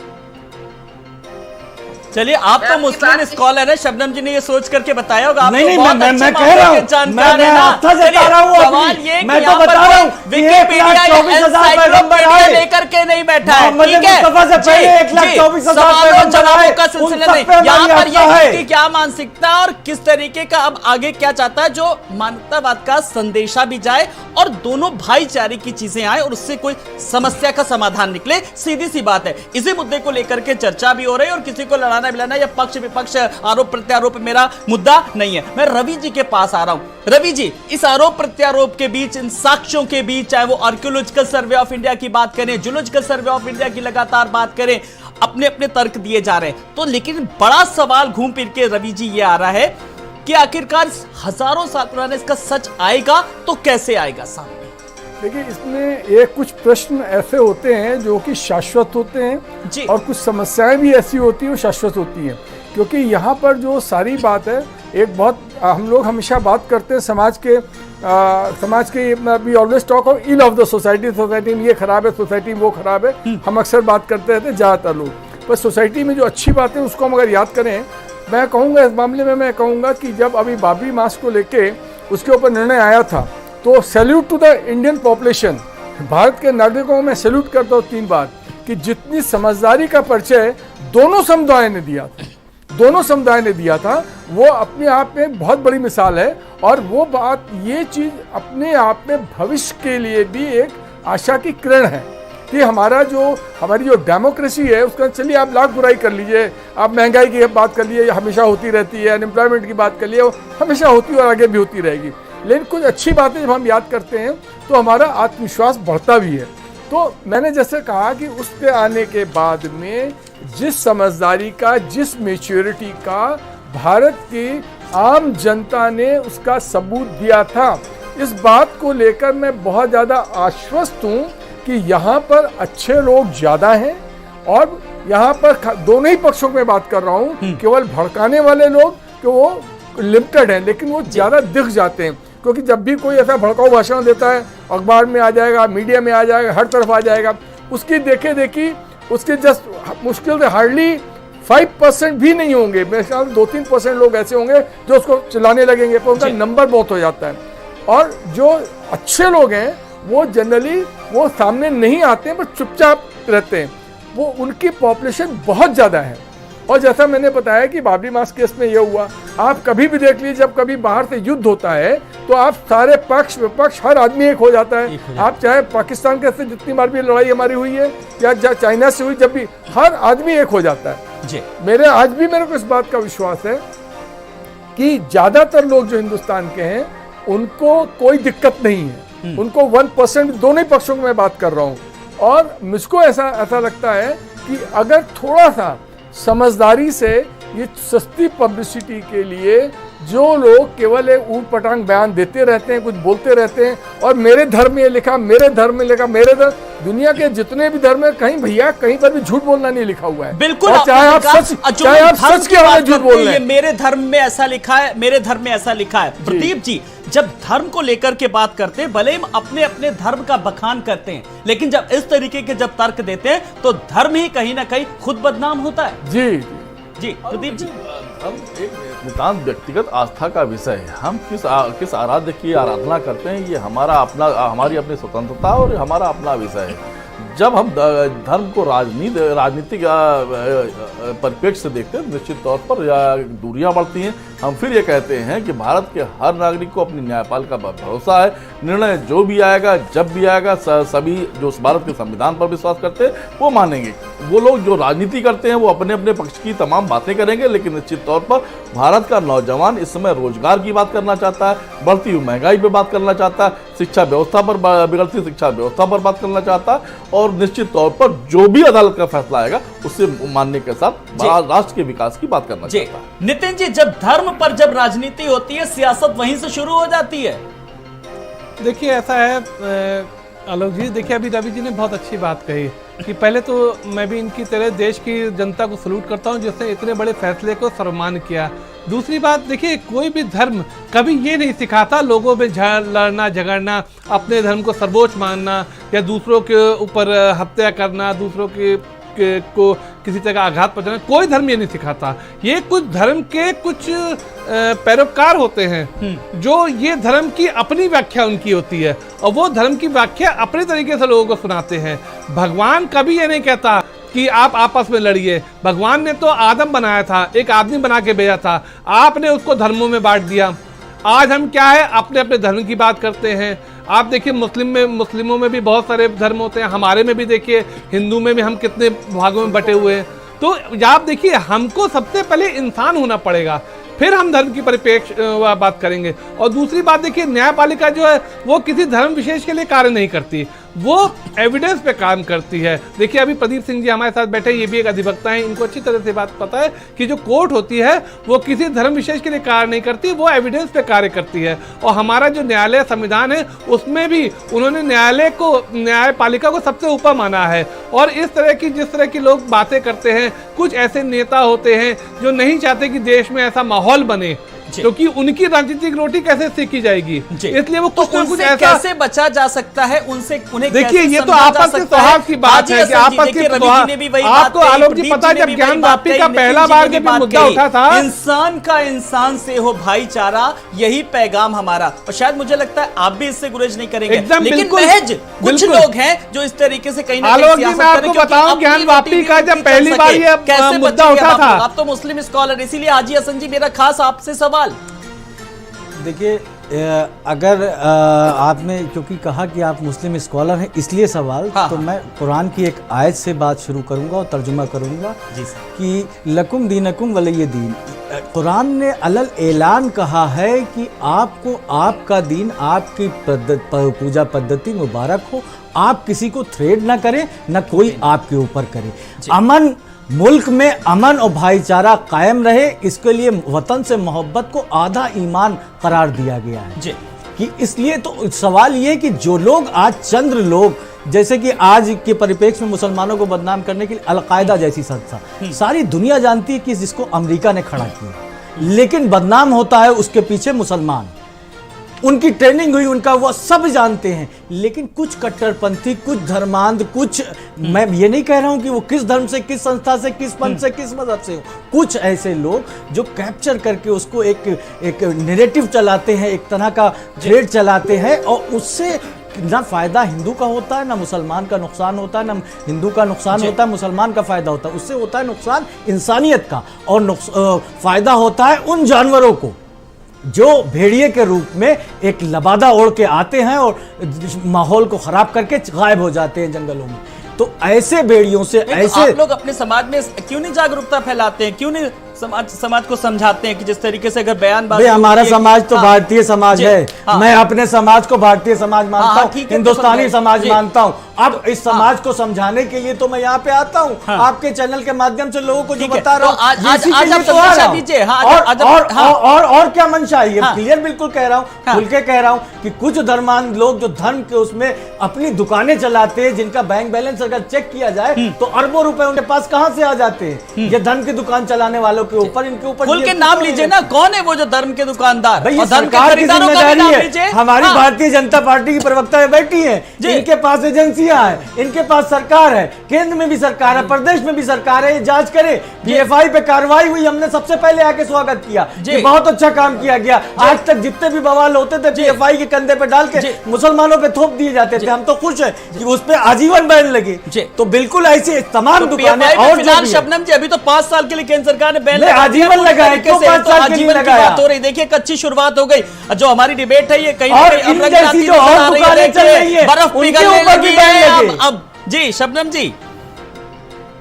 चलिए, आप तो मुस्लिम स्कॉलर है, शबनम जी ने ये सोच करके बताया होगा। नहीं, मैं कह रहा हूँ, मैं आपका जता रहा हूँ, मैं तो बता रहा हूँ कि 1,24,000 पैगंबर आए लेकर के नहीं बैठा है, ठीक है? जवाबों का सिलसिला नहीं। यहाँ पर ये क्या मानसिकता और किस तरीके का अब आगे क्या चाहता है, जो मानवतावाद का संदेशा भी जाए और दोनों भाईचारे की चीजें आए और उससे कोई समस्या का समाधान निकले। सीधी सी बात है, इसी मुद्दे को लेकर के चर्चा भी हो रही है और किसी को लड़ाना मिलाना या पक्ष विपक्ष आरोप प्रत्यारोप मेरा मुद्दा नहीं है। मैं रवि जी के पास आ रहा हूं। रवि जी, इस आरोप प्रत्यारोप के बीच, इन साक्ष्यों के बीच, चाहे वो आर्कियोलॉजिकल सर्वे ऑफ इंडिया की बात करें, जूलॉजिकल सर्वे ऑफ इंडिया की लगातार बात करें, अपने अपने तर्क दिए जा रहे हैं। तो लेकिन बड़ा सवाल घूम फिर के रवि जी ये आ रहा है कि आखिरकार हजारों साल पुराने इसका सच आएगा तो कैसे आएगा सामने? देखिए, इसमें एक कुछ प्रश्न ऐसे होते हैं जो कि शाश्वत होते हैं जी, और कुछ समस्याएं भी ऐसी होती हैं वो शाश्वत होती हैं। क्योंकि यहाँ पर जो सारी बात है, एक बहुत हम लोग हमेशा बात करते हैं समाज के we always talk of ill of the society में ये खराब है, सोसाइटी में वो खराब है। हम अक्सर बात करते रहते हैं ज़्यादातर लोग, पर सोसाइटी में जो अच्छी बातें उसको हम अगर याद करें, मैं कहूँगा इस मामले में, मैं कहूँगा कि जब अभी बाबरी मस्जिद को लेके उसके ऊपर निर्णय आया था, तो salute to the Indian population, Bharat के नागरिकों को मैं सैल्यूट करता हूँ 3 बार, कि जितनी समझदारी का परिचय दोनों समुदाय ने दिया था, वो अपने आप में बहुत बड़ी मिसाल है। और वो बात, ये चीज़ अपने आप में भविष्य के लिए भी एक आशा की किरण है कि हमारी जो डेमोक्रेसी है उसका, चलिए आप लाख बुराई कर लीजिए, आप महंगाई की बात कर लीजिए, हमेशा होती रहती है, अनएम्प्लॉयमेंट की बात कर लिए, हमेशा होती है और आगे भी होती रहेगी। लेकिन कुछ अच्छी बातें जब हम याद करते हैं तो हमारा आत्मविश्वास बढ़ता भी है। तो मैंने जैसे कहा कि उस पे आने के बाद में जिस समझदारी का, जिस मैच्योरिटी का भारत की आम जनता ने उसका सबूत दिया था, इस बात को लेकर मैं बहुत ज़्यादा आश्वस्त हूँ कि यहाँ पर अच्छे लोग ज़्यादा हैं। और यहाँ पर दोनों ही पक्षों में बात कर रहा हूँ, केवल भड़काने वाले लोग कि वो लिमिटेड हैं, लेकिन वो ज़्यादा दिख जाते हैं। क्योंकि जब भी कोई ऐसा भड़काऊ भाषण देता है, अखबार में आ जाएगा, मीडिया में आ जाएगा, हर तरफ आ जाएगा, उसकी देखी उसके जस्ट मुश्किल से हार्डली 5% भी नहीं होंगे, मेरे ख्याल 2-3% लोग ऐसे होंगे जो उसको चलाने लगेंगे, पर उनका नंबर बहुत हो जाता है। और जो अच्छे लोग हैं वो जनरली वो सामने नहीं आते हैं, पर चुपचाप रहते हैं। वो उनकी पॉपुलेशन बहुत ज़्यादा है। और जैसा मैंने बताया कि बाबरी मस्जिद केस में ये हुआ, आप कभी भी देख लीजिए, जब कभी बाहर से युद्ध होता है तो आप सारे पक्ष विपक्ष हर आदमी एक हो जाता है। आप चाहे पाकिस्तान के से जितनी बार भी लड़ाई हमारी हुई है या चाइना से हुई, जब भी हर आदमी एक हो जाता है जी। आज भी मेरे को इस बात का विश्वास है कि ज़्यादातर लोग जो हिंदुस्तान के हैं उनको कोई दिक्कत नहीं है, उनको 1% दोनों ही पक्षों में मैं बात कर रहा हूँ। और मुझको ऐसा लगता है कि अगर थोड़ा सा समझदारी से, ये सस्ती पब्लिसिटी के लिए जो लोग केवल एक ऊट पटांग बयान देते रहते हैं, कुछ बोलते रहते हैं, और मेरे धर्म में लिखा, मेरे धर्म में लिखा, मेरे धर्म, दुनिया के जितने भी धर्म है कहीं भैया कहीं पर भी झूठ बोलना नहीं लिखा हुआ है। बिल्कुल, चाहे आप सच के बारे में झूठ बोल रहे हैं, मेरे धर्म में ऐसा लिखा है, मेरे धर्म में ऐसा लिखा है। प्रदीप जी, जब धर्म को लेकर के बात करते हैं, भले हम अपने अपने धर्म का बखान करते हैं, लेकिन जब इस तरीके के जब तर्क देते हैं तो धर्म ही कहीं ना कहीं खुद बदनाम होता है। जी प्रदीप जी, हम एक नितांत व्यक्तिगत आस्था का विषय है। हम किस आराध्य की आराधना करते हैं, ये हमारी अपनी स्वतंत्रता और हमारा अपना विषय है। जब हम धर्म को राजनीतिक परिप्रेक्ष्य से देखते हैं, निश्चित तौर पर दूरियां बढ़ती हैं। हम फिर ये कहते हैं कि भारत के हर नागरिक को अपनी न्यायपालिका पर भरोसा है। निर्णय जो भी आएगा, जब भी आएगा, सभी जो भारत के संविधान पर विश्वास करते हैं वो मानेंगे। वो लोग जो राजनीति करते हैं वो अपने अपने पक्ष की तमाम बातें करेंगे, लेकिन निश्चित तौर पर भारत का नौजवान इस समय रोजगार की बात करना चाहता है, बढ़ती हुई महंगाई पर बात करना चाहता है, शिक्षा व्यवस्था पर, बिगड़ती शिक्षा व्यवस्था पर बात करना चाहता है, और निश्चित तौर पर जो भी अदालत का फैसला आएगा उससे मानने के साथ राष्ट्र के विकास की बात करना चाहता है। नितिन जी, जब धर्म पर जब राजनीति होती है, सियासत वहीं से शुरू हो जाती है। देखिए ऐसा है आलोक जी, देखिए अभी रवि जी ने बहुत अच्छी बात कही कि पहले तो मैं भी इनकी तरह देश की जनता को सलूट करता हूं जिसने इतने बड़े फैसले को सम्मान किया। दूसरी बात देखिए, कोई भी धर्म कभी ये नहीं सिखाता लोगों में लड़ना झगड़ना, अपने धर्म को सर्वोच्च मानना या दूसरों के ऊपर हत्या करना, दूसरों को किसी तरह का आघात पहुंचाना। कोई धर्म ये नहीं सिखाता। ये कुछ धर्म के कुछ पैरोकार होते हैं जो ये धर्म की अपनी व्याख्या उनकी होती है और वो धर्म की व्याख्या अपने तरीके से लोगों को सुनाते हैं। भगवान कभी ये नहीं कहता कि आप आपस में लड़िए। भगवान ने तो आदम बनाया था, एक आदमी बना के भेजा था, आपने उसको धर्मों में बांट दिया। आज हम क्या है, अपने अपने धर्म की बात करते हैं। आप देखिए मुस्लिमों में भी बहुत सारे धर्म होते हैं, हमारे में भी देखिए हिंदू में भी हम कितने भागों में बटे हुए हैं। तो आप देखिए, हमको सबसे पहले इंसान होना पड़ेगा, फिर हम धर्म की परिप्रेक्ष्य बात करेंगे। और दूसरी बात देखिए, न्यायपालिका जो है वो किसी धर्म विशेष के लिए कार्य नहीं करती, वो एविडेंस पे काम करती है। देखिए अभी प्रदीप सिंह जी हमारे साथ बैठे, ये भी एक अधिवक्ता हैं, इनको अच्छी तरह से बात पता है कि जो कोर्ट होती है वो किसी धर्म विशेष के लिए कार्य नहीं करती, वो एविडेंस पे कार्य करती है। और हमारा जो न्यायालय संविधान है उसमें भी उन्होंने न्यायपालिका को सबसे ऊपर माना है। और इस तरह की जिस तरह की लोग बातें करते हैं, कुछ ऐसे नेता होते हैं जो नहीं चाहते कि देश में ऐसा माहौल बने, क्योंकि उनकी राजनीतिक रोटी कैसे सेकी जाएगी, इसलिए वो कुछ ना कुछ ऐसा कैसे बचा जा सकता है उनसे, उन्हें देखिए ये तो आपस के स्वभाव की बात है कि आपस के आपको आलोक जी पता है, जब ज्ञान वापी का पहला बार जब मुद्दा उठा था, इंसान का इंसान से हो भाईचारा, यही पैगाम हमारा। और शायद मुझे लगता है आप भी इससे गुरेज नहीं करेंगे, लेकिन महज कुछ लोग हैं जो इस तरीके से कहीं ना कहीं आलोक जी मैं आपको बताऊं, ज्ञान वापी का जब पहली बार ये मुद्दा उठा था, आप तो मुस्लिम स्कॉलर, इसीलिए हाजी हसन जी मेरा खास आपसे सवाल। देखिए अगर आपने क्योंकि कहा कि आप मुस्लिम स्कॉलर हैं इसलिए सवाल, तो मैं कुरान की एक आयत से बात शुरू करूंगा और तर्जुमा करूंगा कि लकुम दीनकुम वलिय दीन। कुरान ने अलल ऐलान कहा है कि आपको आपका दीन, आपकी पूजा पद्धति मुबारक हो, आप किसी को थ्रेड ना करें, ना कोई आपके ऊपर करे। अमन मुल्क में अमन और भाईचारा कायम रहे, इसके लिए वतन से मोहब्बत को आधा ईमान करार दिया गया है जी। कि इसलिए तो सवाल ये कि जो लोग आज चंद्र लोग, जैसे कि आज के परिप्रेक्ष्य में मुसलमानों को बदनाम करने के लिए अलकायदा जैसी संस्था, सारी दुनिया जानती है कि जिसको अमेरिका ने खड़ा किया, लेकिन बदनाम होता है उसके पीछे मुसलमान। उनकी ट्रेनिंग हुई, उनका वो सब जानते हैं, लेकिन कुछ कट्टरपंथी, कुछ धर्मांध, कुछ, मैं ये नहीं कह रहा हूं कि वो किस धर्म से, किस संस्था से, किस पंथ से, किस मजहब से हो, कुछ ऐसे लोग जो कैप्चर करके उसको एक नैरेटिव चलाते हैं, एक तरह का थ्रेड चलाते हैं, और उससे ना फायदा हिंदू का होता है, ना मुसलमान का नुकसान होता है, ना हिंदू का नुकसान होता है, मुसलमान का फायदा होता है। उससे होता है नुकसान इंसानियत का, और फायदा होता है उन जानवरों को जो भेड़िए के रूप में एक लबादा ओढ़ के आते हैं और माहौल को खराब करके गायब हो जाते हैं जंगलों में। तो ऐसे भेड़ियों से ऐसे आप लोग अपने समाज में क्यों नहीं जागरूकता फैलाते हैं, क्यों नहीं समाज को समझाते हैं कि जिस तरीके से अगर बयानबाजी, हमारा समाज तो भारतीय समाज है, मैं अपने समाज को भारतीय समाज मानता हूँ, हिंदुस्तानी समाज मानता हूँ। अब इस समाज को समझाने के लिए तो मैं यहाँ पे आता हूँ, आपके चैनल के माध्यम से लोगों को जो बता रहा हूँ, और क्या मंशा है, क्लियर बिल्कुल कह रहा हूँ, खुल के कह रहा हूँ कि कुछ धर्मांध लोग जो धर्म के उसमें अपनी दुकानें चलाते हैं, जिनका बैंक बैलेंस अगर चेक किया जाए तो अरबों रुपए उनके पास कहाँ से आ जाते हैं। ये धर्म की दुकान चलाने वालों के ऊपर, इनके ऊपर खुल के नाम लीजिए ना, कौन है वो जो धर्म के दुकानदार? भाई सरकार की जिम्मेदारी है, हमारी भारतीय जनता पार्टी की प्रवक्ता बैठी है, इनके पास एजेंसी एजेंसियां हैं, इनके पास सरकार है, केंद्र में भी सरकार है, प्रदेश में भी सरकार है, ये जांच करे। पीएफआई पे कार्रवाई हुई, हमने सबसे पहले आके स्वागत किया कि बहुत अच्छा काम किया गया। आज तक जितने भी बवाल होते थे पीएफआई के कंधे पे डाल के मुसलमानों पे थोप दिए जाते थे, हम तो खुश है कि उस पे आजीवन बैन लगे। तो बिल्कुल ऐसी तमाम दुकानें और जो भी शबनम जी, अभी तो 5 साल के लिए केंद्र सरकार ने बैन आजीवन लगाया, क्यों 5 साल के लिए लगाया? हो रही, देखिए कच्ची शुरुआत हो गई। जो हमारी डिबेट है ये कहीं और इन जैसी जो और दुकानें चल रही है बर्फ पिघलने लगी है अब। जी शबनम जी,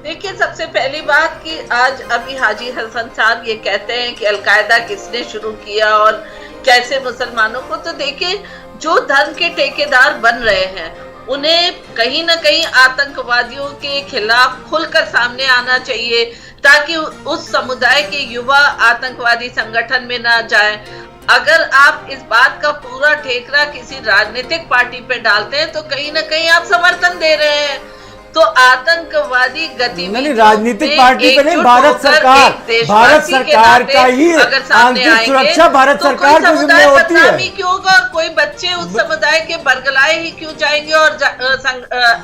देखिए सबसे पहली बात कि आज अभी हाजी हसन साहब ये कहते हैं कि अलकायदा किसने शुरू किया और कैसे मुसलमानों को, तो देखिए जो धर्म के ठेकेदार बन रहे हैं उन्हें कहीं ना कहीं आतंकवादियों के खिलाफ खुलकर सामने आना चाहिए ताकि उस समुदाय के युवा आतंकवादी संगठन में ना जाए। अगर आप इस बात का पूरा ठेकरा किसी राजनीतिक पार्टी पे डालते हैं तो कहीं ना कहीं आप समर्थन दे रहे हैं। तो आतंकवादी गतिविधियों राजनीतिक पार्टी पे नहीं, भारत सरकार का ही आंतरिक सुरक्षा भारत सरकार की जिम्मेदारी होती है। क्यों होगा? कोई बच्चे उस समुदाय के बरगलाए ही क्यों जाएंगे और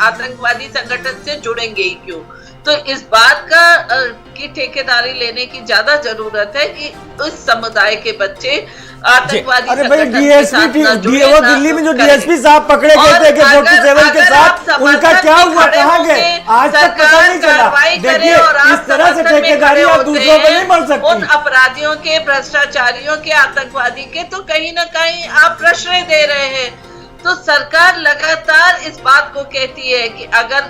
आतंकवादी संगठन से जुड़ेंगे ही क्यों? तो इस बात का की ठेकेदारी लेने की ज्यादा जरूरत है कि उस समुदाय के बच्चे आतंकवादी वो दिल्ली में जो डीएसपी साहब पकड़े गए थे AK-47 के साथ, उनका क्या हुआ, कहाँ गए, आज तक पता नहीं चला। देखिए इस तरह से ठेकेदारी आप दूसरों पर नहीं मर सकती। उन अपराधियों के, भ्रष्टाचारियों के, आतंकवादी के तो कहीं ना कहीं आप प्रश्रय दे रहे हैं। तो सरकार लगातार इस बात को कहती है कि अगर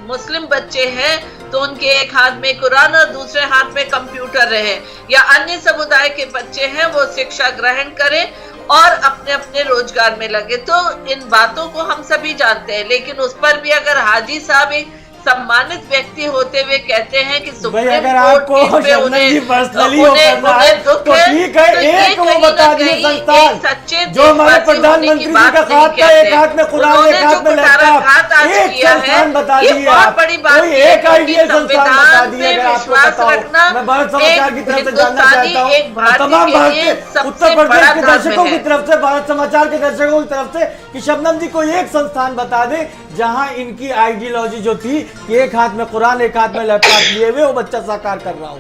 मुस्लिम बच्चे हैं तो उनके एक हाथ में कुरान और दूसरे हाथ में कंप्यूटर रहे, या अन्य समुदाय के बच्चे हैं वो शिक्षा ग्रहण करें और अपने अपने रोजगार में लगे। तो इन बातों को हम सभी जानते हैं, लेकिन उस पर भी अगर हाजी साहब एक सम्मानित व्यक्ति होते हुए कहते हैं कि सुप्रीम अगर आपको पर्सनली हो करना है तो ठीक है, एक वो बता दिए संस्थान जो हमारे प्रधानमंत्री जी का खात था, एक हाथ में कुरान एक हाथ में लैपटॉप, एक संस्थान बता दिए आप, कोई एक आइडिया संस्थान बता दिए। अगर आपको पता हो, मैं भारत समाचार की तरफ से जानना चाहता हूँ, तमाम भारतीय उत्तर प्रदेश के दर्शकों की तरफ से, भारत समाचार के दर्शकों की तरफ से, कि शबनम जी कोई एक संस्थान बता दे जहां इनकी आइडियोलॉजी जो थी कि एक हाथ में कुरान एक हाथ में लैपटॉप लिए हुए वो बच्चा साकार कर रहा हो।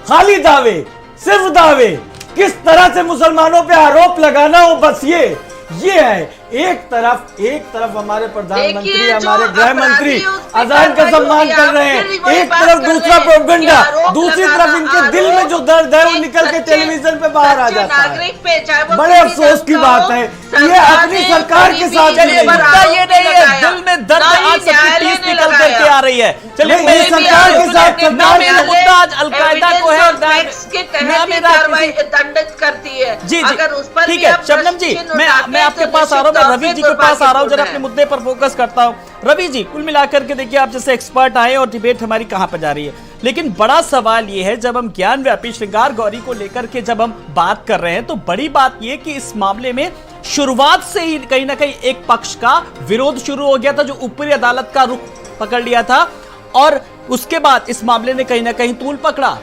खाली दावे, सिर्फ दावे, किस तरह से मुसलमानों पे आरोप लगाना हो, बस ये है। एक तरफ हमारे प्रधानमंत्री, हमारे गृह मंत्री अजान का सम्मान कर रहे हैं, एक तरफ दूसरा प्रोपेगेंडा, दूसरी तरफ इनके दिल में जो दर्द है वो निकल के टेलीविजन पे बाहर आ जाता है। बड़े अफसोस की बात है, ये अपनी सरकार के साथ ये नहीं है, दिल में दर्द आज सबकी टीस निकल करके आ रही है। चलिए सरकार के साथ मुद्दा आज अलकायदा को है, दंडित करती है। जी अगर उस पर ठीक है शबनम जी, मैं आपके पास आ रहा हूँ, मैं रवि जी के पास आ रहा हूँ, जरा अपने मुद्दे पर फोकस करता हूँ। रवि जी, कुल मिलाकर के देखिए आप जैसे एक्सपर्ट आए और डिबेट हमारी कहां पर जा रही है, लेकिन बड़ा सवाल ये है जब हम ज्ञान व्यापी श्रृंगार गौरी को लेकर के जब हम बात कर रहे हैं तो बड़ी बात ये कि इस मामले में शुरुआत से ही कहीं ना कहीं एक पक्ष का विरोध शुरू हो गया था जो ऊपरी अदालत का रुख पकड़ लिया था, और उसके बाद इस मामले ने कहीं ना कहीं तूल पकड़ा।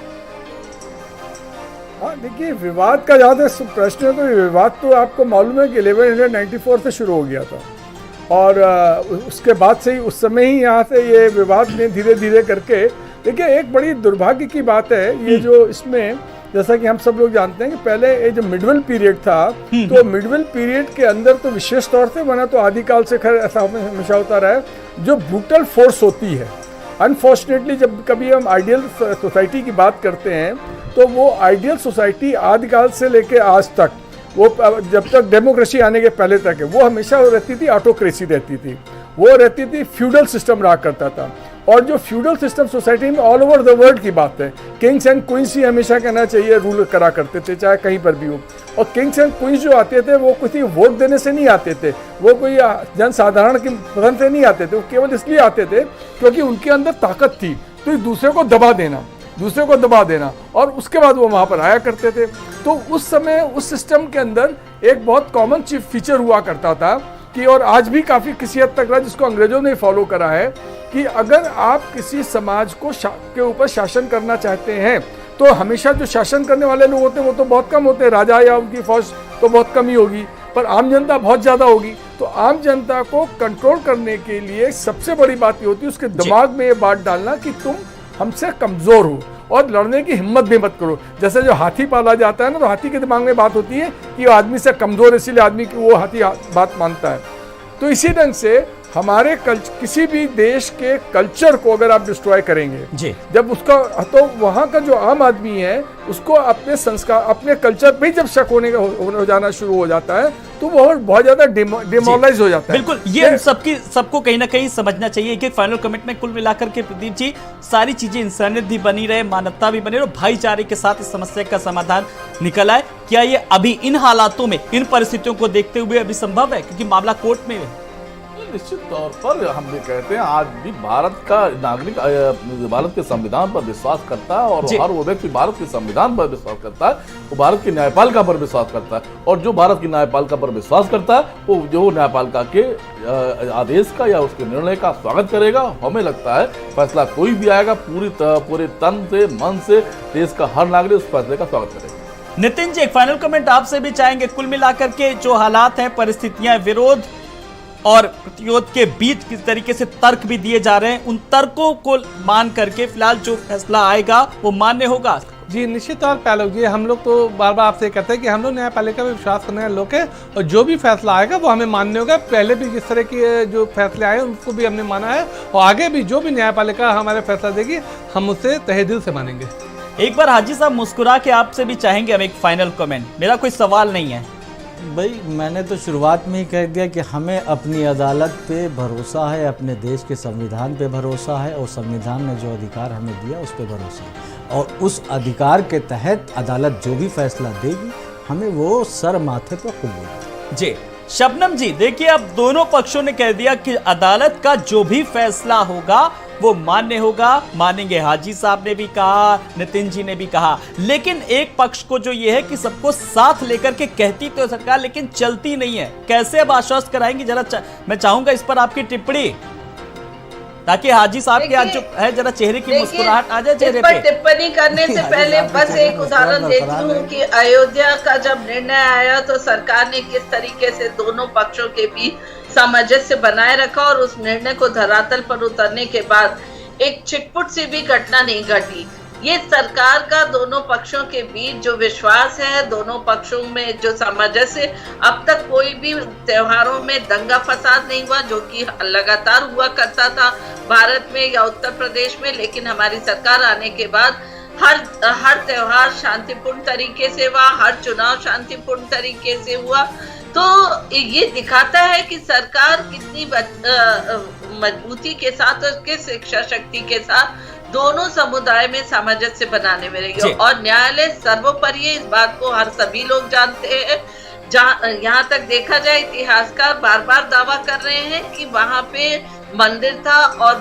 हाँ देखिए, विवाद का जहाँ तक प्रश्न है तो विवाद तो आपको मालूम है कि 1194 से शुरू हो गया था, और उसके बाद से ही उस समय ही यहाँ से ये विवाद ने धीरे धीरे करके, देखिए एक बड़ी दुर्भाग्य की बात है ये जो इसमें, जैसा कि हम सब लोग जानते हैं कि पहले ये जो मिडवल पीरियड था, तो मिडवल पीरियड के अंदर तो विशेष तौर से बना, तो आदिकाल से खैर ऐसा हमेशा होता रहा है, जो ब्रूटल फोर्स होती है। अनफॉर्चुनेटली जब कभी हम आइडियल सोसाइटी की बात करते हैं तो वो आइडियल सोसाइटी आदिकाल से लेकर आज तक, वो जब तक डेमोक्रेसी आने के पहले तक है, वो हमेशा रहती थी ऑटोक्रेसी रहती थी, वो रहती थी फ्यूडल सिस्टम रहा करता था। और जो फ्यूडल सिस्टम सोसाइटी में ऑल ओवर द वर्ल्ड की बात है, किंग्स एंड क्वींस ही हमेशा कहना चाहिए रूल करा करते थे, चाहे कहीं पर भी हो। और किंग्स एंड क्वींस जो आते थे वो किसी वोट देने से नहीं आते थे, वो कोई जनसाधारण की पसंद से नहीं आते थे, वो केवल इसलिए आते थे क्योंकि उनके अंदर ताकत थी, तो एक दूसरे को दबा देना, और उसके बाद वो वहाँ पर आया करते थे। तो उस समय उस सिस्टम के अंदर एक बहुत कॉमन फीचर हुआ करता था कि, और आज भी काफ़ी किसी हद तक रहा, जिसको अंग्रेजों ने फॉलो करा है, कि अगर आप किसी समाज को के ऊपर शासन करना चाहते हैं तो हमेशा जो शासन करने वाले लोग होते हैं वो तो बहुत कम होते हैं, राजा या उनकी फौज तो बहुत कम ही होगी, पर आम जनता बहुत ज़्यादा होगी। तो आम जनता को कंट्रोल करने के लिए सबसे बड़ी बात ये होती है उसके दिमाग में ये बात डालना कि तुम हमसे कमज़ोर हो और लड़ने की हिम्मत भी मत करो। जैसे जो हाथी पाला जाता है ना, तो हाथी के दिमाग में बात होती है कि वो आदमी से कमज़ोर है, इसीलिए आदमी की वो हाथी बात मानता है। तो इसी ढंग से हमारे किसी भी देश के कल्चर को अगर आप डिस्ट्रॉय करेंगे जी, जब उसका, तो वहाँ का जो आम आदमी है उसको अपने संस्कार, अपने कल्चर पे जब शक हो जाना शुरू हो जाता है तो वो बहुत ज्यादा डिमोरलाइज हो जाता है। बिल्कुल, ये सबको कहीं ना कहीं समझना चाहिए। एक फाइनल कमेंट में कुल मिलाकर के प्रदीप जी, सारी चीजें इंसानियत भी बनी रहे, मानवता भी बनी रहे, भाईचारे के साथ इस समस्या का समाधान निकल आए। क्या ये अभी इन हालातों में, इन परिस्थितियों को देखते हुए अभी संभव है, क्योंकि मामला कोर्ट में है? निश्चित तौर पर हम भी कहते हैं आज भी भारत का नागरिक भारत के संविधान पर विश्वास करता है, और हर वो व्यक्ति भारत के संविधान पर विश्वास करता है, वो भारत की न्यायपालिका पर विश्वास करता है, और जो भारत की न्यायपालिका पर विश्वास करता है वो जो न्यायपालिका के आदेश का या उसके निर्णय का स्वागत करेगा। हमें लगता है फैसला कोई भी आएगा, पूरे तन से मन से देश का हर नागरिक उस फैसले का स्वागत करेगा। नितिन जी, एक फाइनल कमेंट आपसे भी चाहेंगे। कुल मिलाकर के जो हालात हैं, परिस्थितियां, विरोध और प्रतिरोध के बीच किस तरीके से तर्क भी दिए जा रहे हैं, उन तर्कों को मान करके फिलहाल जो फैसला आएगा वो मान्य होगा? जी निश्चित तौर पर आलोक जी, हम लोग तो बार बार आपसे कहते हैं कि हम लोग न्यायपालिका में विश्वास करने वाले लोग हैं, और जो भी फैसला आएगा वो हमें मान्य होगा। पहले भी जिस तरह के जो फैसले आए उनको भी हमने माना है, और आगे भी जो भी न्यायपालिका हमारे फैसला देगी हम उससे तहे दिल से मानेंगे। एक बार हाजी साहब मुस्कुरा के आपसे भी चाहेंगे हम एक फाइनल कमेंट। मेरा कोई सवाल नहीं है भाई, मैंने तो शुरुआत में ही कह दिया कि हमें अपनी अदालत पे भरोसा है, अपने देश के संविधान पे भरोसा है, और संविधान ने जो अधिकार हमें दिया उस पे भरोसा है, और उस अधिकार के तहत अदालत जो भी फैसला देगी हमें वो सर माथे पर कबूल। जी शबनम जी, देखिए अब दोनों पक्षों ने कह दिया कि अदालत का जो भी फैसला होगा वो मान्य होगा, मानेंगे। हाजी साहब ने भी कहा, नितिन जी ने भी कहा, लेकिन एक पक्ष को जो ये है कि सबको साथ लेकर के कहती तो सरकार, लेकिन चलती नहीं है। कैसे अब आश्वस्त कराएंगे? जरा मैं चाहूंगा इस पर आपकी टिप्पणी, ताकि हाजी साहब के आज जो है जरा चेहरे की मुस्कुराहट आ जाए चेहरे पे। टिप्पणी करने से पहले बस एक उदाहरण देती हूँ कि अयोध्या का जब निर्णय आया तो सरकार ने किस तरीके से दोनों पक्षों के बीच सामंजस्य बनाए रखा, और उस निर्णय को धरातल पर उतरने के बाद एक छिटपुट सी भी घटना नहीं घटी। ये सरकार का दोनों पक्षों के बीच जो विश्वास है, दोनों पक्षों में जो सामंजस्य, अब तक कोई भी त्योहारों में दंगा फसाद नहीं हुआ, जो कि लगातार हुआ करता था भारत में या उत्तर प्रदेश में। लेकिन हमारी सरकार आने के बाद हर त्योहार शांतिपूर्ण तरीके से हुआ, हर चुनाव शांतिपूर्ण तरीके से हुआ। तो ये दिखाता है कि सरकार कितनी मजबूती के साथ और उसके शिक्षा शक्ति के साथ दोनों समुदाय में सामंजस्य बनाने में रही। और न्यायालय सर्वोपरि है, इस बात को हर सभी लोग जानते हैं। यहाँ तक देखा जाए, इतिहासकार बार बार दावा कर रहे हैं कि वहां पे मंदिर था और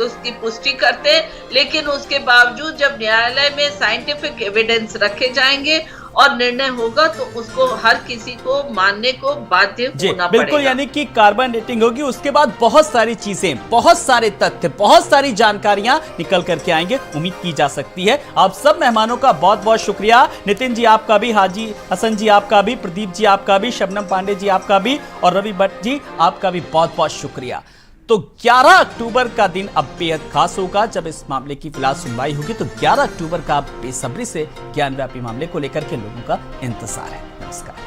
उसकी पुष्टि करते, लेकिन उसके बावजूद जब न्यायालय में साइंटिफिक एविडेंस रखे जाएंगे और निर्णय होगा तो उसको हर किसी को मानने को बाध्य होना पड़ेगा। बिल्कुल, यानी कि कार्बन डेटिंग होगी, उसके बाद बहुत सारी चीजें, बहुत सारे तथ्य, बहुत सारी जानकारियां निकल करके आएंगे, उम्मीद की जा सकती है। आप सब मेहमानों का बहुत बहुत शुक्रिया। नितिन जी आपका भी, हाजी हसन जी आपका भी, प्रदीप जी आपका भी, शबनम पांडे जी आपका भी, और रवि भट्ट जी आपका भी बहुत बहुत शुक्रिया। तो 11 अक्टूबर का दिन अब बेहद खास होगा जब इस मामले की फिलहाल सुनवाई होगी। तो 11 अक्टूबर का बेसब्री से ज्ञानव्यापी मामले को लेकर के लोगों का इंतजार है। नमस्कार।